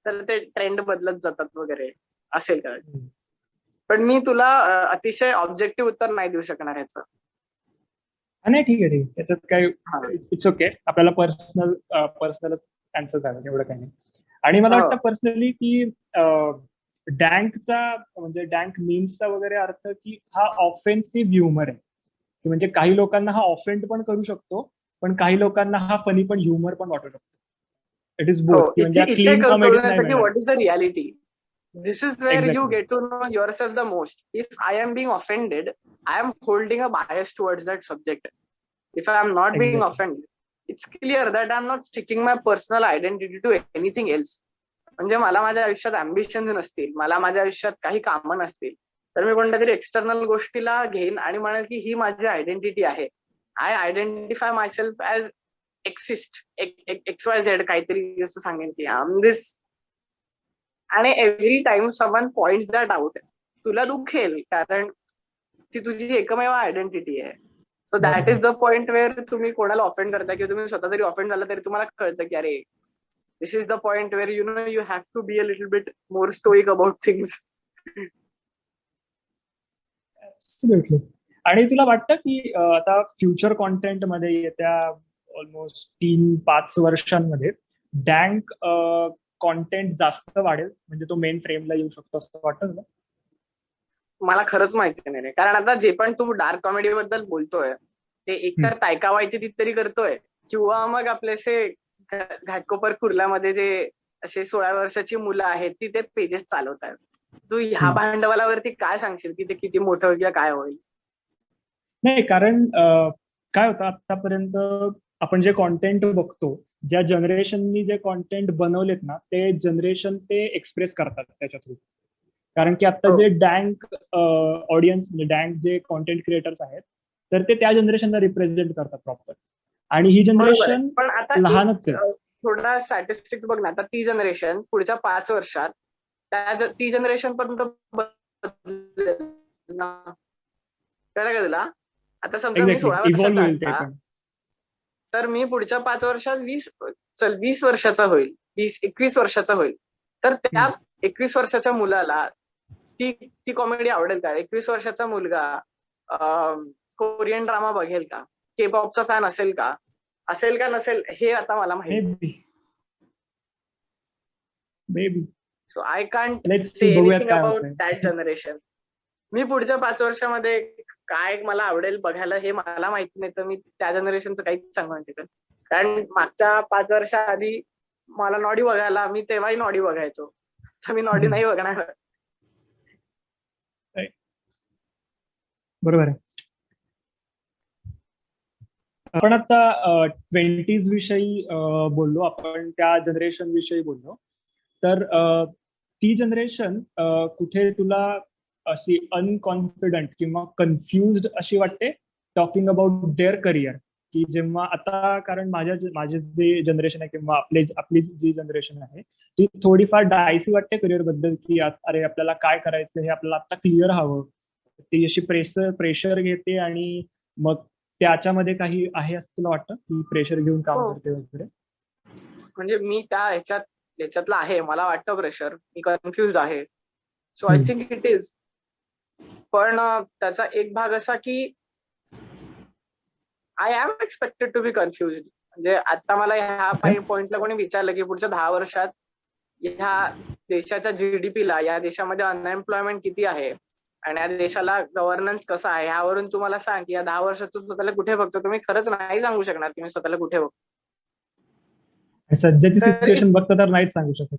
तर ते ट्रेंड बदलत जातात वगैरे असेल का. पण मी तुला अतिशय ऑब्जेक्टिव्ह उत्तर नाही देऊ शकणार याचं. नाही ठीक आहे त्याच्यात काय इट्स ओके. आपल्याला पर्सनलच आन्सर झाला एवढं काही नाही. आणि मला वाटतं पर्सनली की डँकचा म्हणजे डँक मीम्सचा वगैरे अर्थ की हा ऑफेन्सिव्ह ह्युमर आहे. की म्हणजे काही लोकांना हा ऑफेंड पण करू शकतो पण काही लोकांना हा फनी पण ह्युमर पण वाटू शकतो. It is both. म्हणजे क्लीन कॉमेडी नाही मिळणार. What is the reality. This is where you get to know yourself the most. If I am being offended, I am holding a bias towards that subject. If I am not being offended, it's clear that I'm not sticking my personal identity to anything else. म्हणजे मला माझ्या आयुष्यात अम्बिशन्स नसतील, मला माझ्या आयुष्यात काही कामं नसतील तर मी कोणत्या तरी एक्सटर्नल गोष्टीला घेईन आणि म्हणेल की ही माझी आयडेंटिटी आहे. I identify myself as exist XYZ काहीतरी असं सांगेन की आय एम दिस. आणि every time someone points that out तुला दुखेल कारण ती तुझी एकमेव आयडेंटिटी आहे. So that is the point where तुम्ही कोणाला ऑफेंड करता किंवा तुम्ही स्वतः जरी ऑफेंड झाला तरी तुम्हाला कळतं की अरे this is the point where you have to be a little bit more stoic about things. आणि तुला वाटतं की आता फ्युचर कॉन्टेंट मध्ये येत्या ऑलमोस्ट 3-5 वर्षांमध्ये डँक कॉन्टेंट जास्त वाढेल, म्हणजे तो मेन फ्रेमला येऊ शकतो असं वाटतं तुला? मला खरंच माहिती नाही रे. कारण आता जे पण तू डार्क कॉमेडी बद्दल बोलतोय ते एकतर तायका वायतीती तरी करतोय, किंवा मग आपलेसे घाटकोपर कुर्ल्यामध्ये जे असे 16 वर्षाची मुलं आहेत ती ते पेजेस चालवतात. तू ह्या भांडवलावरती काय सांगशील की ते किती मोठं होईल किंवा काय होईल? नाही, कारण काय होतं आतापर्यंत आपण जे कॉन्टेंट बघतो, ज्या जनरेशननी जे कॉन्टेंट बनवलेत ना, ते जनरेशन ते एक्सप्रेस करतात त्याच्या थ्रू. कारण की आता हो. जे डँक ऑडियन्स, म्हणजे डँक जे कॉन्टेंट क्रिएटर्स आहेत, तर ते त्या जनरेशनला रिप्रेझेंट करतात प्रॉपर. आणि ही बरोबर आहे. जनरेशन पण आता लहानच आहे. थोडा स्टॅटिस्टिक्स बघ ना. आता ती जनरेशन पुढच्या 5 वर्षात ती जनरेशन पर्यंत बदलेल ना. कळलं का तुला? आता समजा मी एक्झॅक्टली, 16 इव्हॉल्व्ह वर्षाचा होईल ते आता, पण. तर मी पुढच्या 5 वर्षात 20 वर्षाचा होईल, 21 वर्षाचा होईल. तर त्या 21 वर्षाच्या मुलाला ती कॉमेडी आवडेल का? 21 वर्षाचा मुलगा कोरियन ड्रामा बघेल का? के पॉपचा फॅन असेल का? असेल का नसेल हे आता मला माहिती. Maybe so I can't let's see, say बघूयात एनिथिंग काय अबाउट होतंय. That generation. मी पुढच्या 5 वर्षामध्ये काय मला आवडेल बघायला हे मला माहिती नाही, तर मी त्या जनरेशनचं काहीच सांगू नाही शकत. कारण मागच्या 5 वर्षाआधी मला नॉडी बघायला, मी तेव्हाही नॉडी बघायचो. तर मी नॉडी नाही बघणार. बरोबर आहे. आपण आता 20s विषयी बोललो, आपण त्या जनरेशन विषयी बोललो. तर ती जनरेशन कुठे तुला अशी अनकॉन्फिडंट किंवा कन्फ्युज्ड अशी वाटते, टॉकिंग अबाउट देअर करिअर, की जेव्हा आता, कारण माझे जे जनरेशन आहे किंवा आपली जी जनरेशन आहे ती थोडीफार डायसी वाटते करिअर बद्दल, की अरे आपल्याला काय करायचं हे आपल्याला आता क्लिअर हवं. ती अशी प्रेशर घेते आणि मग त्याच्यामध्ये काही आहे असं तुला वाटतं, की प्रेशर घेऊन काम हो. करते वगैरे? म्हणजे मी त्या ह्याच्यातला आहे. मला वाटतं प्रेशर. मी कन्फ्युज आहे. So I think it is. पण त्याचा एक भाग असा की I am expected to be confuse. म्हणजे आता मला ह्या पॉइंटला कोणी विचारलं की पुढच्या 10 वर्षात ह्या देशाच्या जीडीपीला, या देशामध्ये अनएम्प्लॉयमेंट किती आहे आणि या देशाला गव्हर्नन्स कसं आहे, यावरून तुम्हाला सांग की या 10 वर्षात तू स्वतःला कुठे बघतो. तुम्ही खरंच नाही सांगू शकणार की मी स्वतःला कुठे बघतो. सध्याची सिच्युएशन बघता तर नाहीच सांगू शकत.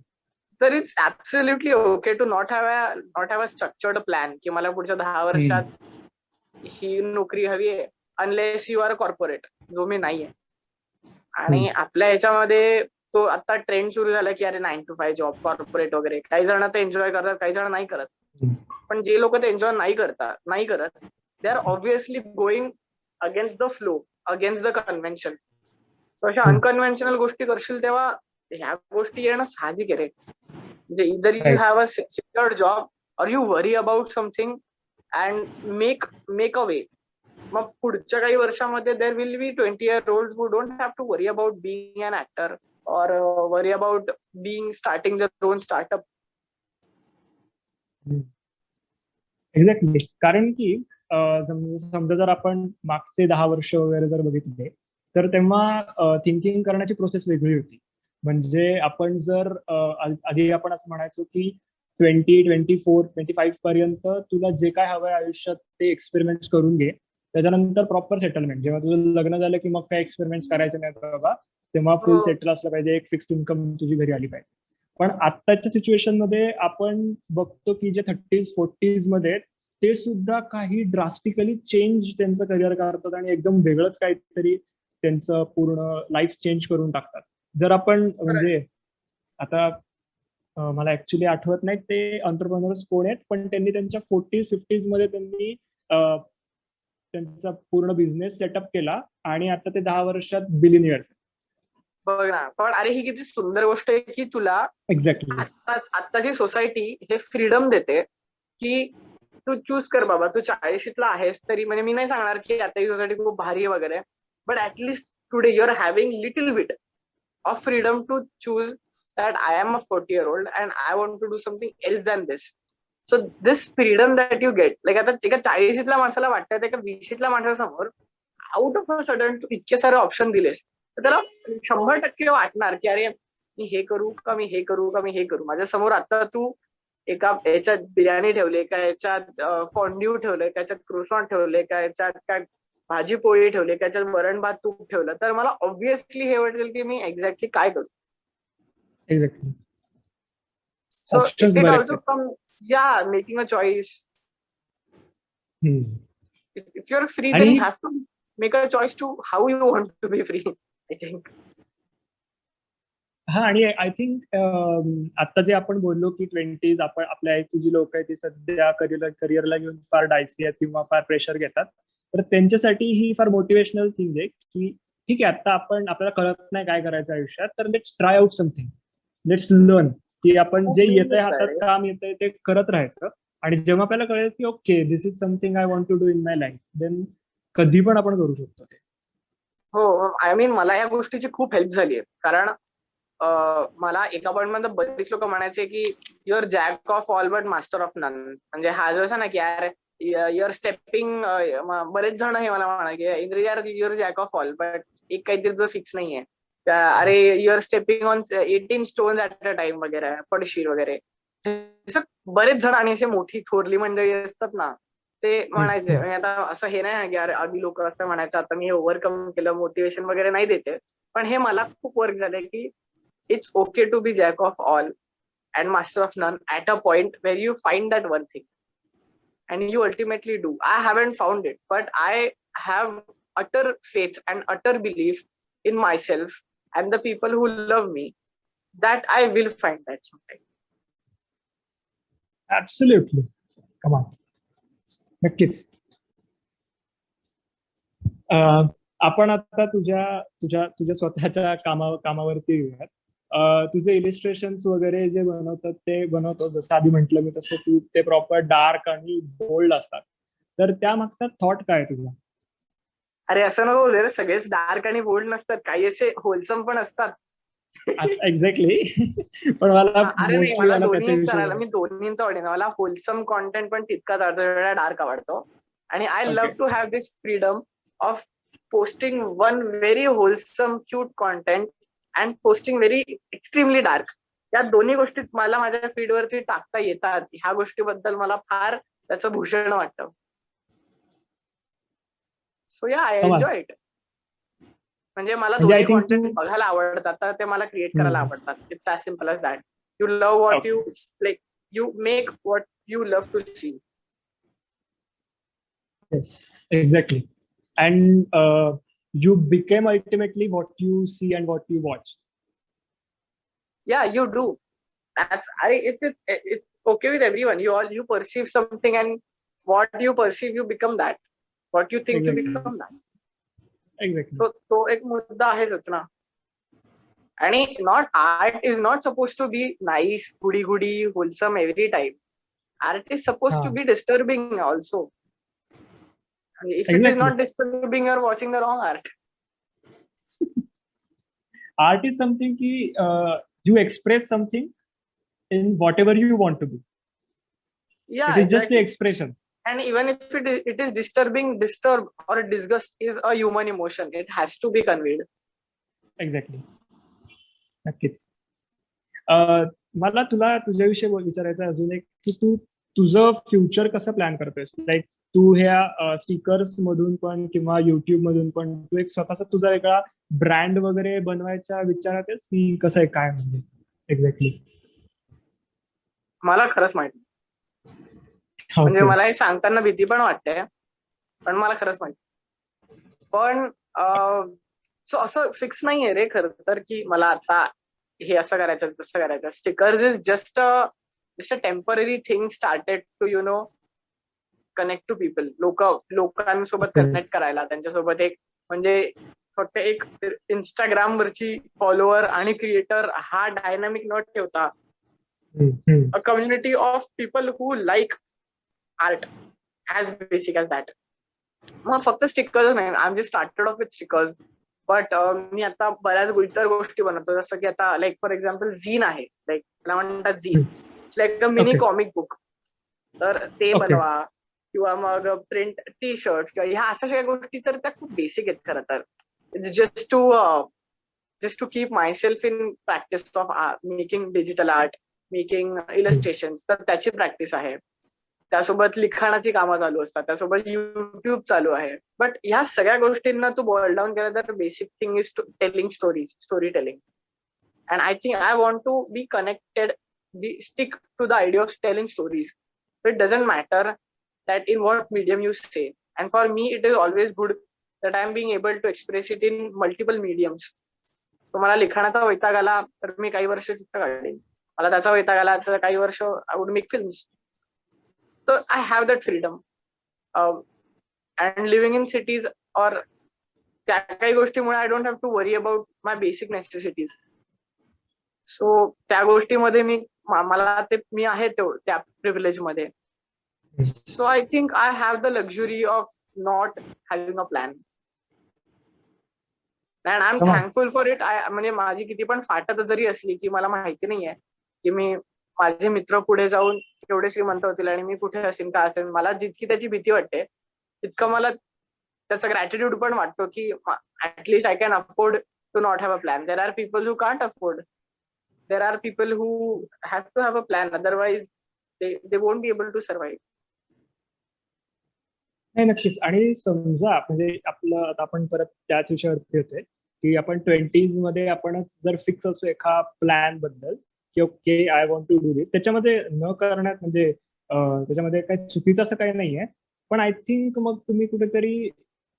तर it's absolutely okay to not have a structured plan की मला पुढच्या 10 वर्षात ही नोकरी हवी आहे, अनलेस यू आर कॉर्पोरेट, जो मी नाहीये. आणि आपल्या ह्याच्यामध्ये तो आता ट्रेंड सुरू झाला की अरे 9 to 5 जॉब, कॉर्पोरेट वगैरे. काही जण ते एन्जॉय करतात, काही जण नाही करत. पण जे लोक ते एन्जॉय नाही करत, they are obviously going against the flow, against the convention. अशा अनकन्व्हेन्शनल गोष्टी करशील तेव्हा ह्या गोष्टी येणं साहजिक आहे रे. म्हणजे either you have a secured job or you worry about something and make a way. मग पुढच्या काही वर्षामध्ये there will be 20-year-olds who don't have to worry about being an actor or worry about starting their own startup. Exactly. कारण की समजा जर आपण मागचे 10 वर्ष वगैरे जर बघितले, तर तेव्हा थिंकिंग करण्याची प्रोसेस वेगळी होती. म्हणजे आपण जर आधी आपण असं म्हणायचो की 24-25 पर्यंत तुला जे काय हवंय आयुष्यात ते एक्सपेरिमेंट्स करून घे, त्याच्यानंतर प्रॉपर सेटलमेंट. जेव्हा तुझं लग्न झालं की मग काय एक्सपेरिमेंट्स करायचे नाही बाबा, तेव्हा फुल सेटल असलं पाहिजे, एक फिक्स्ड इन्कम तुझी घरी आली पाहिजे. पण आत्ताच्या सिच्युएशन मध्ये आपण बघतो की जे 30s-40s मध्ये ते सुद्धा काही ड्रास्टिकली चेंज त्यांचं करिअर करतात आणि एकदम वेगळंच काहीतरी त्यांचं पूर्ण लाईफ चेंज करून टाकतात. जर आपण म्हणजे आता मला ऍक्च्युली आठवत नाही ते एंटरप्रेन्योर्स कोण आहेत, पण त्यांनी त्यांच्या 40s-50s मध्ये त्यांनी त्यांचा पूर्ण बिझनेस सेटअप केला आणि आता ते 10 वर्षात बिलियनियर्स. बघ ना. पण अरे ही किती सुंदर गोष्ट आहे की तुला एक्झॅक्टली आत्ताची सोसायटी हे फ्रीडम देते की तू चूज कर बाबा. तू 40शीतला आहेस तरी, म्हणजे मी नाही सांगणार की आता ही सोसायटी खूप भारी आहे वगैरे, but at least today you are having little bit of freedom to choose that I am a 40-year-old and I want to do something else than this. So this freedom that you get, like आता एका 40शीतल्या माणसाला वाटतं एका 20शीतल्या माणसासमोर out of a sudden तू इतके सारे ऑप्शन दिलेस तर त्याला 100% वाटणार की अरे मी हे करू का, मी हे करू का, मी हे करू. माझ्या समोर आता तू एका याच्यात बिर्याणी ठेवली का, याच्यात फॉन्ड्यू ठेवलंय का, याच्यात क्रोसॉन ठेवलंय का, याच्यात काय भाजी पोळी ठेवली का, याच्यात वरण भात तूप ठेवलं, तर मला ऑब्व्हियसली हे वाटेल की मी एक्झॅक्टली काय करू. एक्झॅक्टली. सो ऑप्शन्स इट बरेच ऑल्सो कम, या मेकिंग अ चॉईस. आहेत. If you're free, then you आणि have to make a choice to how you want to be free, I think. हा, आणि आय थिंक आता जे आपण बोललो की 20s, आपण आपल्या आईची जी लोक आहेत ती सध्या करिअरला घेऊन फार डायसी आहेत किंवा फार प्रेशर घेतात, तर त्यांच्यासाठी ही फार मोटिवेशनल थिंग आहे की ठीक आहे, आता आपल्याला कळत नाही काय करायचं आयुष्यात, तर let's try out something, let's learn, की आपण जे येतंय हातात, काम येतंय ते करत राहायचं. आणि जेव्हा आपल्याला कळेल की okay, this is something I want to do in my life, then कधी पण आपण करू शकतो ते. हो, आय मीन मला या गोष्टीची खूप हेल्प झाली आहे. कारण मला एका पॉइंट मध्ये बरीच लोक म्हणायचे की your jack of all but master of none. म्हणजे हा जो ना की यार युअर स्टेपिंग, बरेच जण हे मला म्हणा की यार your jack of all but एक काहीतरी जो फिक्स नाहीये. अरे your stepping on 18 stones at a time वगैरे, पडशीर वगैरे, असं बरेच जण. आणि असे मोठी थोरली मंडळी असतात ना, ते म्हणायचे. म्हणजे आता असं हे नाही की यार आधी लोक असं म्हणायचं, आता मी ओव्हरकम केलं, मोटिवेशन वगैरे नाही देते, पण हे मला खूप वर्क झालंय की it's okay to be jack of all and master of none at a point where you find that one thing and you ultimately do. I haven't found it, but I have utter faith and utter belief in myself and the people who love me that I will find that sometime. Absolutely. कमाल. नक्कीच. आपण आता तुझ्या तुझ्या तुझ्या स्वतःच्या कामावरती येऊयात. तुझे इलिस्ट्रेशन्स वगैरे जे बनवतात ते बनवतो, जसं आधी म्हटलं मी तसं, तू ते प्रॉपर डार्क आणि बोल्ड असतात, तर त्या मागचा थॉट काय आहे तुझा? अरे असं नको बोलू रे, सगळेच डार्क आणि बोल्ड नसतात, काही असे होलसम पण असतात. एक्झॅक्टली. पण मला अरे नाही, मोस्टली मला मला दोन्ही त्याच्याविषयी करायला, मी दोन्हींचा आवडेल. मला होलसम कॉन्टेंट पण तितकाच आवडतो जेवढा डार्क आवडतो. आणि I okay. Love to have this freedom of posting one very wholesome cute content and posting very extremely dark. या दोन्ही गोष्टी मला माझ्या फीडवरती टाकता येतात. ह्या गोष्टीबद्दल मला फार त्याचं भूषण वाटतं. सो या, आय एन्जॉय इट. म्हणजे मला म्हणजे आय दोन्ही थिंक तू कॉन्टेंट बघायला आवडतात, तर ते मला क्रिएट करायला आवडतात. It's as simple as that. You love what you like, you make what you love to see. yes, exactly. And you became ultimately what you see and what you watch. Yeah, you do. It's okay with everyone. You perceive something, and what you perceive, you become that. What you think, you Exactly. become that. Exactly. So तो एक मुद्दा आहेच ना. आणि not art is not suppose to be nice, goody goody, wholesome every time. Art is supposed to be disturbing also. And if it is Exactly. not disturbing, you're watching the wrong art. Art is something ki you express something in whatever you want to be. Yeah, It is just the exactly. expression. And even if it is disturbing, disturb or disgust is a human emotion. It has to be conveyed. Exactly. नक्कीच. मला तुला तुझ्याविषयी विचारायचं आहे अजून एक, की तू तुझं future कसं प्लॅन करतोयस? लाईक तू ह्या स्टिकर्स मधून पण किंवा युट्यूब मधून पण तू एक स्वतःचा तुझा वेगळा ब्रँड वगैरे बनवायच्या विचारात आहेस, की कसं आहे, काय म्हणजे एक्झॅक्टली? मला खरंच माहिती, म्हणजे मला हे सांगताना भीती पण वाटते, पण मला खरंच माहिती. पण सो असं फिक्स नाहीये रे खरं तर, की मला आता हे असं करायचं तसं करायचं. Stickers is just a temporary thing started to connect to people. लोकांसोबत कनेक्ट करायला, त्यांच्यासोबत एक म्हणजे फक्त एक इंस्टाग्राम वरची फॉलोअर आणि क्रिएटर हा डायनामिक न ठेवता, a community of people who like art, as basic as that. मग फक्त स्टिकर्स नाही, I am just started off with stickers. But मी आता बऱ्याच इतर गोष्टी बनवतो, जसं की आता लाईक फॉर एक्झाम्पल झीन आहे, लाईक मला म्हणतात झीन, it's like a mini comic book. तर ते बनवा, किंवा मग प्रिंट टी शर्ट किंवा ह्या अशा सगळ्या गोष्टी, तर त्या खूप बेसिक आहेत खरं तर. It's just to just to keep myself in practice of making digital art, making illustrations, तर त्याची प्रॅक्टिस आहे. त्यासोबत लिखाणाची कामं चालू असतात, त्यासोबत युट्यूब चालू आहे. बट ह्या सगळ्या गोष्टींना तू बॉइल डाऊन केलं तर basic thing is telling stories, story telling. And I think I want to be connected, stick to the idea of telling stories. So it doesn't matter that in what medium you say. And for me, it is always good that I am being able to express it in multiple mediums. तो मला लिखाणाचा वैताग आला तर मी काही वर्ष चित्र काढेन, मला त्याचा वैताग आला तर काही वर्ष I would make films. So I have that freedom. And living in cities or त्या काही गोष्टीमुळे I don't have to worry about my basic necessities. So त्या गोष्टीमध्ये मला ते मी आहे त्या प्रिव्हिलेज मध्ये. So I think I have the luxury of not having a plan. And I am thankful for it. म्हणजे माझी किती पण फाटत जरी असली की मला माहिती नाहीये की माझे मित्र पुढे जाऊन एवढे श्रीमंत होतील आणि मी कुठे असेल का असेल. मला जितकी त्याची भीती वाटते तितकं मला त्याचा ग्रॅटिट्यूड पण वाटतो की at least I can afford to not have a plan. There are people who can't afford. There are people who have to have a plan, otherwise they won't be able to survive. नाही, नक्कीच. आणि समजा म्हणजे आपलं आता आपण परत त्याच विषयावरती होतोय की आपण 20s मध्ये आपणच जर फिक्स असू एका प्लॅन बद्दल की okay I want to do this, त्याच्यामध्ये न करण्यात म्हणजे त्याच्यामध्ये काही चुकीचं असं काही नाहीये. पण आय थिंक मग तुम्ही कुठेतरी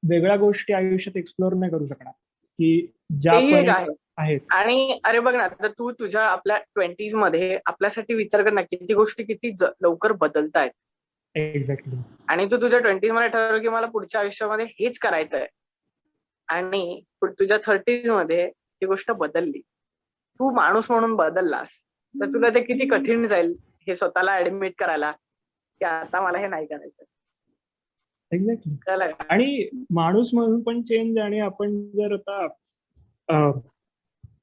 वेगळ्या गोष्टी आयुष्यात एक्सप्लोर नाही करू शकणार की ज्या पण आहेत. आणि अरे बघ ना, आता तू तुझ्या आपल्या 20s मध्ये आपल्यासाठी विचार कर ना, किती गोष्टी किती लवकर बदलतायत. एक्झॅक्टली. आणि तू तुझ्या 20s मध्ये ठरव की मला पुढच्या आयुष्यामध्ये हेच करायचं आहे, आणि तुझ्या 30s मध्ये ती गोष्ट बदलली, तू माणूस म्हणून बदललास, तर तुला ते किती कठीण जाईल हे स्वतःला ऍडमिट करायला की आता मला हे नाही करायचं. एक्झॅक्टली. आणि माणूस म्हणून पण चेंज. आणि आपण जर आता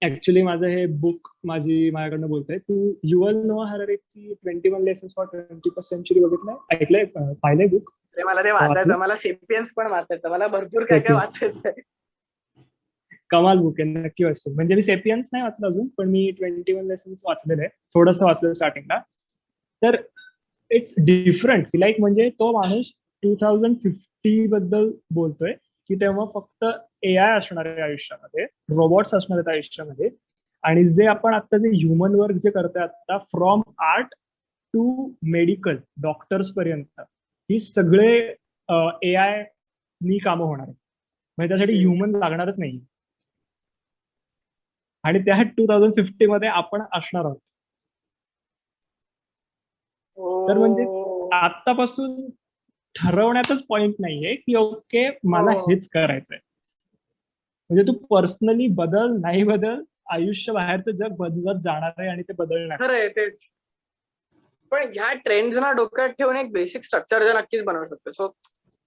ऍक्च्युली माझं हे बुक माझ्याकडनं बोलतोय, तू युवल नोआ हरारेची 21 लेसन्स फॉर 21st सेंचुरी बघितलंय, ऐकलंय, पाहिलंय बुक? मला ते वाचायचं, मला सेपियन्स पण वाचायचं, मला भरपूर काय काय वाचायचं. कमाल बुक आहे, नक्की वाचतो. म्हणजे मी सेपियन्स नाही वाचलं अजून, पण मी 21 लेसन्स वाचलेलं आहे, थोडंसं वाचलं स्टार्टिंगला. तर इट्स डिफरंट. लाईक म्हणजे तो माणूस 2050 बद्दल बोलतोय की तेव्हा फक्त एआय असणार आहे आयुष्यामध्ये, रोबोट्स असणार आहेत आयुष्यामध्ये, आणि जे आपण आता जे ह्युमन वर्क जे करतोय आता, from art to medical, doctors पर्यंत, ही सगळे एआय नी कामं होणार आहे. म्हणजे त्यासाठी ह्युमन लागणारच नाही. आणि त्या 2050 मध्ये आपण असणार आहोत. तर म्हणजे आतापासून ठरवण्यातच पॉइंट नाहीये की ओके मला हेच करायचंय. म्हणजे तू पर्सनली बदल नाही बदल, आयुष्य बाहेरचं जग बदलत जाणार आहे आणि ते बदलणार. खरंय तेच. पण ह्या ट्रेंड्सना डोक्यात ठेवून एक बेसिक स्ट्रक्चर जर नक्कीच बनवू शकतो. So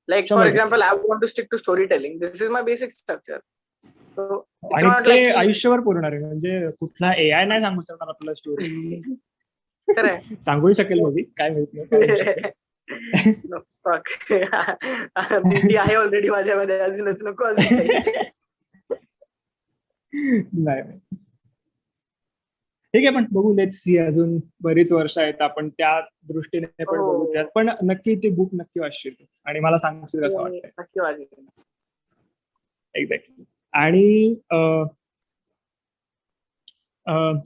like for example, I want to stick to story telling, this is my basic structure. आणि ते आयुष्यभर पुरणार आहे. म्हणजे कुठला एआय नाही सांगू शकणार आपल्याला स्टोरी. खरंय. सांगू शकेल मोदी, काय माहित नाही. भीती आहे ऑलरेडी माझ्यामध्ये, अजूनच नको नाही. ठीक आहे, पण बघू, लेट्स सी. अजून बरीच वर्ष आहेत, आपण त्या दृष्टीने पण बघूयात. पण नक्की ते बुक नक्की वाचशील आणि मला सांगशील असं वाटतंय. एक्झॅक्टली. आणि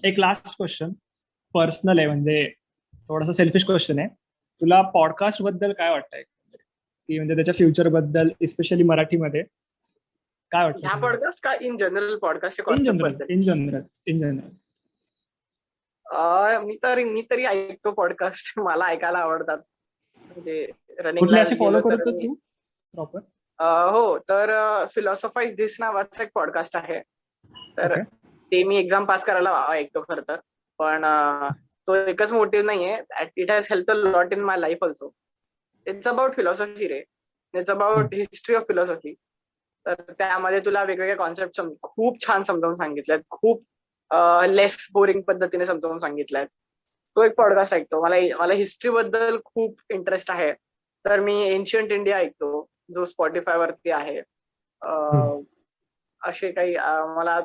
एक लास्ट क्वेश्चन, पर्सनल आहे, म्हणजे थोडासा सेल्फिश क्वेश्चन आहे. तुला पॉडकास्ट बद्दल काय वाटतंय की म्हणजे त्याच्या फ्युचर बद्दल, स्पेशली मराठीमध्ये काय वाटतं? ह्या पॉडकास्ट का in general podcast? In general. मी तरी ऐकतो पॉडकास्ट, मला ऐकायला आवडतात. म्हणजे कुठले असे फॉलो करतो तू प्रॉपर? हो, तर फिलॉसॉफाइज दिस नावाचा एक पॉडकास्ट आहे, तर ते मी एक्झाम पास करायला ऐकतो खरं तर. पण तो एकच मोटिव्ह नाहीये, it has help a lot in my life also. It's about philosophy ray, it's about history of philosophy. तर त्यामध्ये तुला वेगवेगळे कॉन्सेप्ट खूप छान समजावून सांगितलेत, खूप लेस बोरिंग पद्धतीने समजावून सांगितलंय. तो एक पॉडकास्ट ऐकतो. मला हिस्ट्री बद्दल खूप इंटरेस्ट आहे, तर मी एन्शियंट इंडिया ऐकतो, जो स्पॉटिफाय वरती आहे. असे काही मला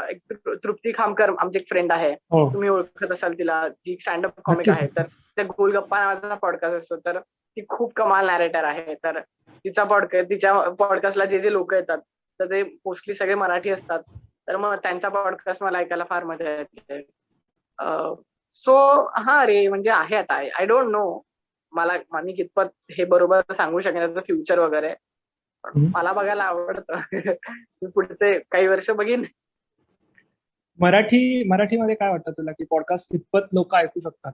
एक तृप्ती खामकर आमची एक फ्रेंड आहे, हो, तुम्ही ओळखत असाल तिला, जी स्टँडअप कॉमिक नक्कीच आहे. तर नक्कीच. त्या गोलगप्पा नावाचा पॉडकास्ट असतो, तर ती खूप कमाल नॅरेटर आहे. तर तिच्या पॉडकास्टला जे जे लोक येतात तर ते मोस्टली सगळे मराठी असतात. तर मग त्यांचा पॉडकास्ट मला ऐकायला फार मजा येते. सो हा रे, म्हणजे आहे आता. आय डोंट नो मी कितपत हे बरोबर सांगू शकेन त्याचं फ्युचर वगैरे, पण हम्म. मला बघायला आवडतं. मी पुढचे काही वर्ष बघीन. मराठीमध्ये काय वाटतं तुला की पॉडकास्ट कितपत लोक ऐकू शकतात?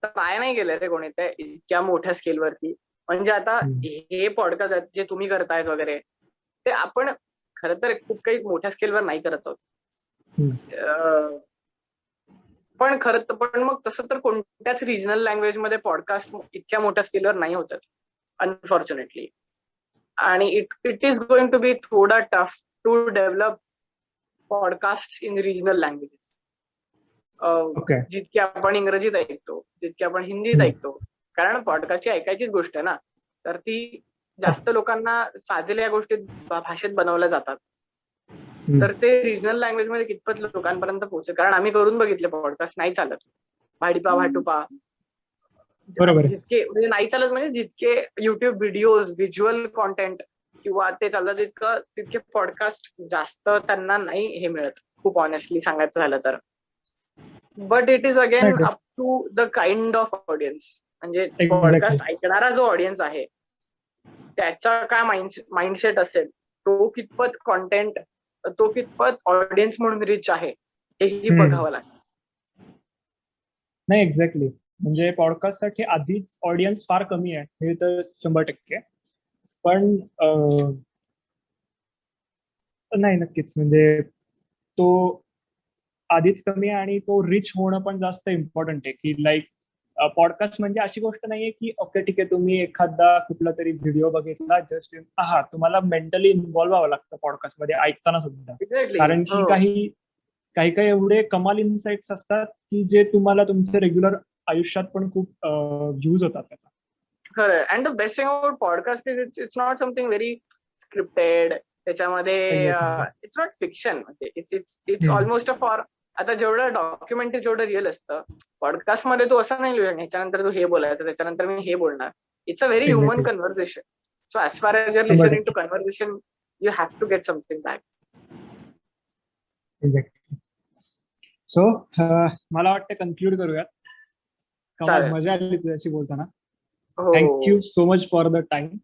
ट्राय नाही केलं रे कोणी ते इतक्या मोठ्या स्केलवरती. म्हणजे आता हम्म. हे पॉडकास्ट आहेत जे तुम्ही करतायत वगैरे, ते आपण खरं तर खूप काही मोठ्या स्केलवर नाही करत आहोत. हम्म. अं, पण मग तसं तर कोणत्याच रिजनल लँग्वेजमध्ये पॉडकास्ट इतक्या मोठ्या स्केलवर नाही होतात, अनफॉर्च्युनेटली. आणि it is going to be थोडा tough to develop podcast in regional languages. Okay. जितके आपण इंग्रजीत ऐकतो, जितके आपण हिंदीत हम्म. ऐकतो. कारण पॉडकास्टची ऐकायचीच गोष्ट आहे ना, तर ती जास्त लोकांना साजेल्या गोष्टीत भाषेत बनवल्या जातात. हम्म. तर ते रिजनल लँग्वेजमध्ये कितपत लोकांपर्यंत पोहोचेल, कारण आम्ही करून बघितले पॉडकास्ट, नाही चालत. भाडीपा भाटुपा बरोबर आहे. जितके म्हणजे नाही चालत, म्हणजे जितके युट्यूब व्हिडिओज व्हिज्युअल कॉन्टेंट किंवा ते चालतात तितके पॉडकास्ट जास्त त्यांना नाही हे मिळत, खूप ऑनेस्टली सांगायचं झालं तर. बट इट इज अगेन नाही, up to the kind of audience. म्हणजे एक्झॅक्टली. पॉडकास्ट ऐकणारा जो ऑडियन्स आहे त्याचा काय माइंडसेट असेल, तो कितपत कॉन्टेंट, तो कितपत ऑडियन्स म्हणून रिच आहे, हेही हम्म. बघावं लागतं. नाही, एक्झॅक्टली. म्हणजे पॉडकास्टसाठी आधीच ऑडियन्स फार कमी आहे, हे तर 100%. पण नाही, नक्कीच. म्हणजे तो आधीच कमी आहे आणि तो रिच होणं पण जास्त इम्पॉर्टंट आहे, की लाईक पॉडकास्ट म्हणजे अशी गोष्ट नाहीये की ओके ठीक आहे, तुम्ही एखादा कुठला तरी व्हिडिओ बघितला, जस्ट तुम्हाला मेंटली इन्व्हॉल्व्ह व्हावं लागतं पॉडकास्ट मध्ये ऐकताना सुद्धा. एक्झॅक्टली. कारण की हो, काही काही काही एवढे कमाल इन्साइट्स असतात की जे तुम्हाला तुमच्या रेग्युलर आयुष्यात पण खूप यूज होतात त्याचा. खरं. And the best thing about podcast is it's not something very scripted. त्याच्यामध्ये एक्झॅक्टली. It's not fiction. म्हणजे इट्स ऑलमोस्ट अ फॉर. आता जेवढं डॉक्युमेंटरी जेवढं रिअल असतं, पॉडकास्ट मध्ये तू असं नाही लिहू शकत, ह्याच्यानंतर तू हे बोलायचं, त्याच्यानंतर मी हे बोलणार. It's a very human exactly. Conversation. So as far as your शंभर लिसनिंग टू टक्के conversation, you have to get something back. Exactly. So मला वाटतं कन्क्लूड करूयात. कमाल चालेल. मजा आली तुझ्याशी बोलताना. थँक यू हो. So much for the time.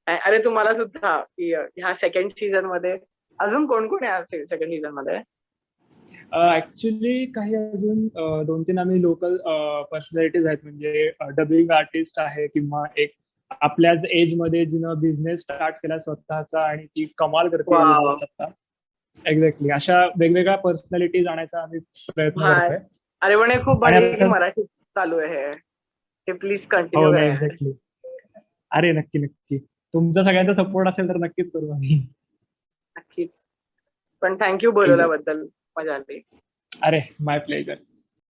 अरे तुम्हाला सुद्धा, की ह्या सेकंड सीझन मध्ये अजून कोण कोण आहे सेकंड सीझन मध्ये? ऍक्च्युली काही अजून 2-3 आम्ही लोकल पर्सनॅलिटीज आहेत, म्हणजे डबिंग आर्टिस्ट आहे, किंवा एक आपल्याच एज मध्ये जिनं बिझनेस स्टार्ट केला स्वतःचा आणि ती कमाल करते या वाव. बिझनेस आता. एक्झॅक्टली. अशा वेगवेगळ्या पर्सनॅलिटीज आणायचा आम्ही प्रयत्न भाय. करतोय. अरे पण हे खूप आणि भारी आहे की आता मराठी चालू आहे हे प्लीज हो, कंटिन्यू करा नाही, यार. एक्झॅक्टली. अरे नक्की नक्की. तुमचा सगळ्यांचा सपोर्ट असेल तर नक्कीच करू आम्ही. नक्कीच. पण थँक्यू Exactly. बोलवल्याबद्दल, मजा आली. अरे माय प्लेजर.